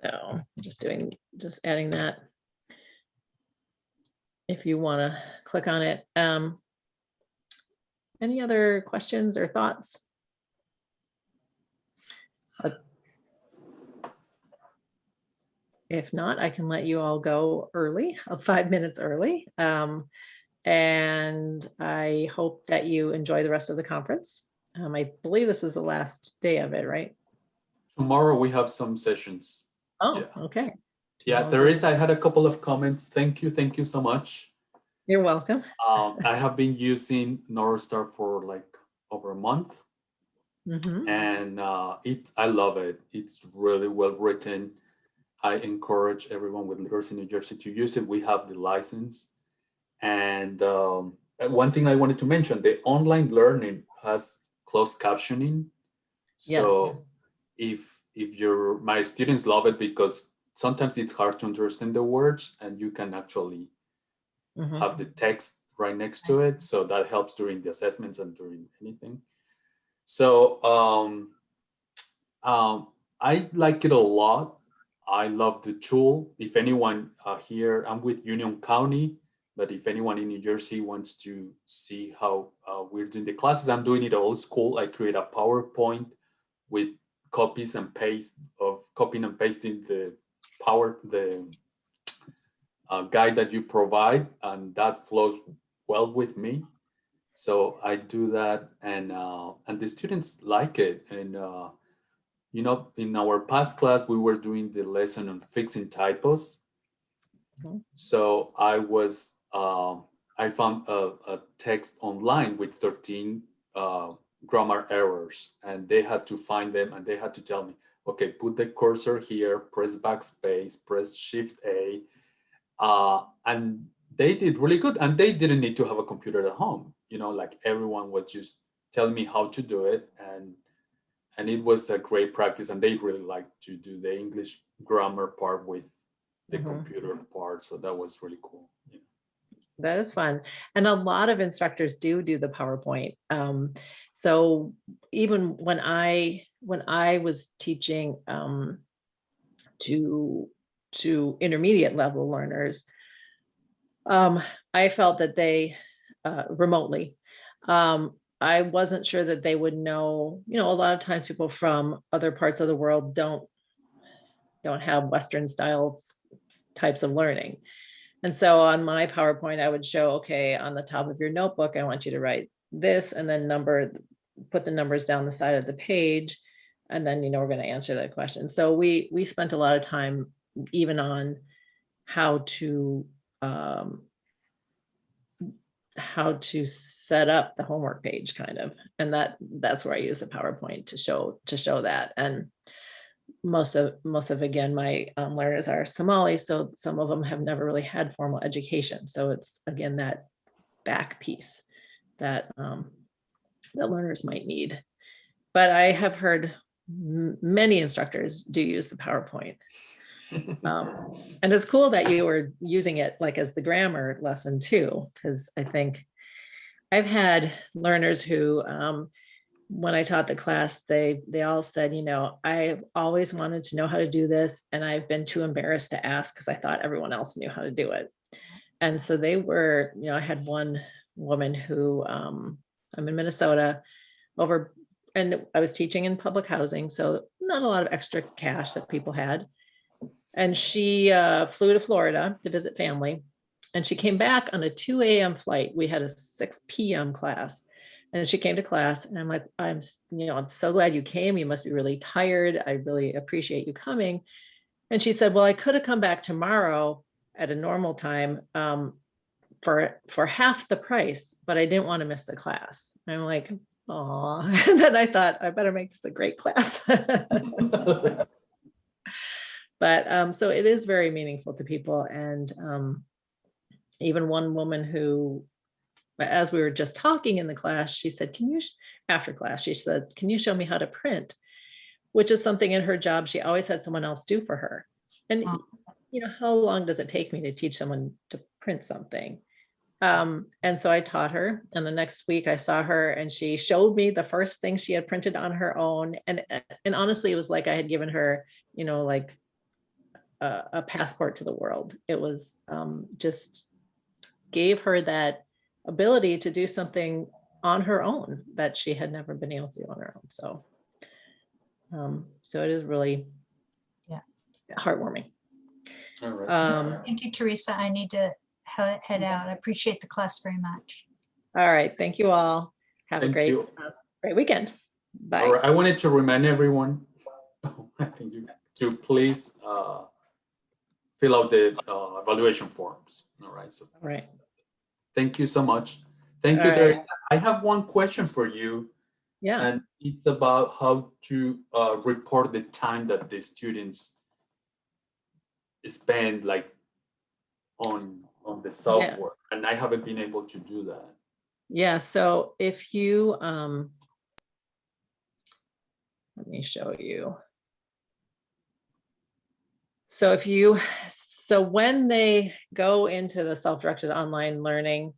So just adding that. If you want to click on it. Any other questions or thoughts? If not, I can let you all go early, 5 minutes early. And I hope that you enjoy the rest of the conference. I believe this is the last day of it, right? Tomorrow we have some sessions. Oh, Yeah. okay. Yeah, Tomorrow Theresa, I had a couple of comments. Thank you so much. You're welcome. I have been using Northstar for like over a month, Mhm. and I love it. It's really well written. I encourage everyone with Literacy New Jersey to use it. We have the license. And one thing I wanted to mention, the online learning has closed captioning. So if my students love it because sometimes it's hard to understand the words and you can actually Mhm. have the text right next to it. So that helps during the assessments and during anything. So I like it a lot. I love the tool. If anyone here, I'm with Union County, but if anyone in New Jersey wants to see how we're doing the classes, I'm doing it old school. I create a PowerPoint with copying and pasting the guide that you provide, and that flows well with me. So I do that, and the students like it. And you know, in our past class, we were doing the lesson on fixing typos. Mhm. So I found a text online with 13 grammar errors, and they had to find them, and they had to tell me, okay, put the cursor here, press backspace, press Shift A, and they did really good. And they didn't need to have a computer at home. You know, like everyone was just telling me how to do it, and it was a great practice. And they really liked to do the English grammar part with the computer part. So that was really cool. Yeah. That is fun. And a lot of instructors do the PowerPoint. So even when I was teaching to intermediate level learners, I felt that they remotely, I wasn't sure that they would know, you know, a lot of times people from other parts of the world don't have Western style types of learning. And so on my PowerPoint, I would show, okay, on the top of your notebook, I want you to write this and then put the numbers down the side of the page. And then, you know, we're going to answer that question. So we spent a lot of time even on how to set up the homework page kind of. And that's where I use the PowerPoint to show that. And most of again, my learners are Somali, so some of them have never really had formal education. So it's again that back piece that that learners might need. But I have heard many instructors do use the PowerPoint. And it's cool that you were using it like as the grammar lesson too, because I think I've had learners who when I taught the class, they all said, you know, I've always wanted to know how to do this, and I've been too embarrassed to ask because I thought everyone else knew how to do it. And so they were, you know, I had one woman who, I'm in Minnesota, and I was teaching in public housing, so not a lot of extra cash that people had. And she flew to Florida to visit family. And she came back on a 2 a.m. flight. We had a 6 p.m. class. And she came to class, and I'm like, I'm so glad you came. You must be really tired. I really appreciate you coming. And she said, well, I could have come back tomorrow at a normal time for half the price, but I didn't want to miss the class. And I'm like, oh. And then I thought, I better make this a great class. But so it is very meaningful to people. And even one woman who, as we were just talking in the class, she said, after class, she said, can you show me how to print? Which is something in her job she always had someone else do for her. And how long does it take me to teach someone to print something? And so I taught her, and the next week I saw her and she showed me the first thing she had printed on her own. And honestly, it was like I had given her, like a passport to the world. It was just gave her that ability to do something on her own that she had never been able to do on her own. So it is really heartwarming. All right. Thank you, Theresa. I need to head out. I appreciate the class very much. All right. Thank you all. Have a great weekend. Bye. All right. I wanted to remind everyone, I think to please fill out the evaluation forms. All right. So thank you so much. Thank you, Theresa. I have one question for you. Yeah. And it's about how to report the time that the students spend on the software. And I haven't been able to do that. Yeah. So if you, let me show you. So when they go into the self-directed online learning,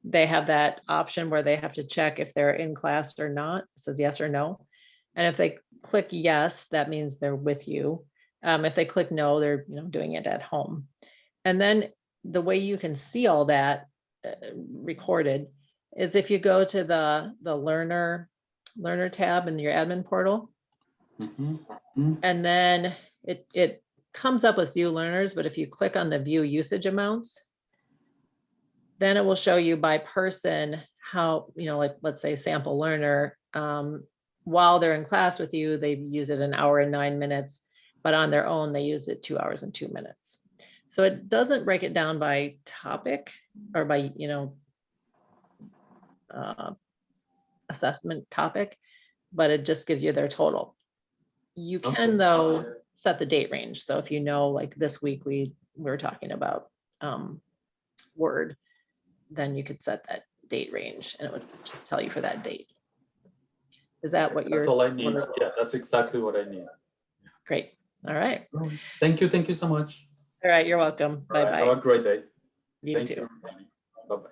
they have that option where they have to check if they're in class or not. It says yes or no. And if they click yes, that means they're with you. If they click no, they're doing it at home. And then the way you can see all that recorded is if you go to the learner tab in your admin portal. And then it comes up with view learners, but if you click on the view usage amounts, then it will show you by person how, like let's say sample learner, while they're in class with you, they use it 1 hour and 9 minutes, but on their own, they use it 2 hours and 2 minutes. So it doesn't break it down by topic or by, assessment topic, but it just gives you their total. You can though set the date range. So if like this week we were talking about Word, then you could set that date range and it would just tell you for that date. Is that what you're? That's all I need. Yeah, that's exactly what I need. Great. All right. Thank you. Thank you so much. All right. You're welcome. Bye-bye. Have a great day. You too. Bye-bye.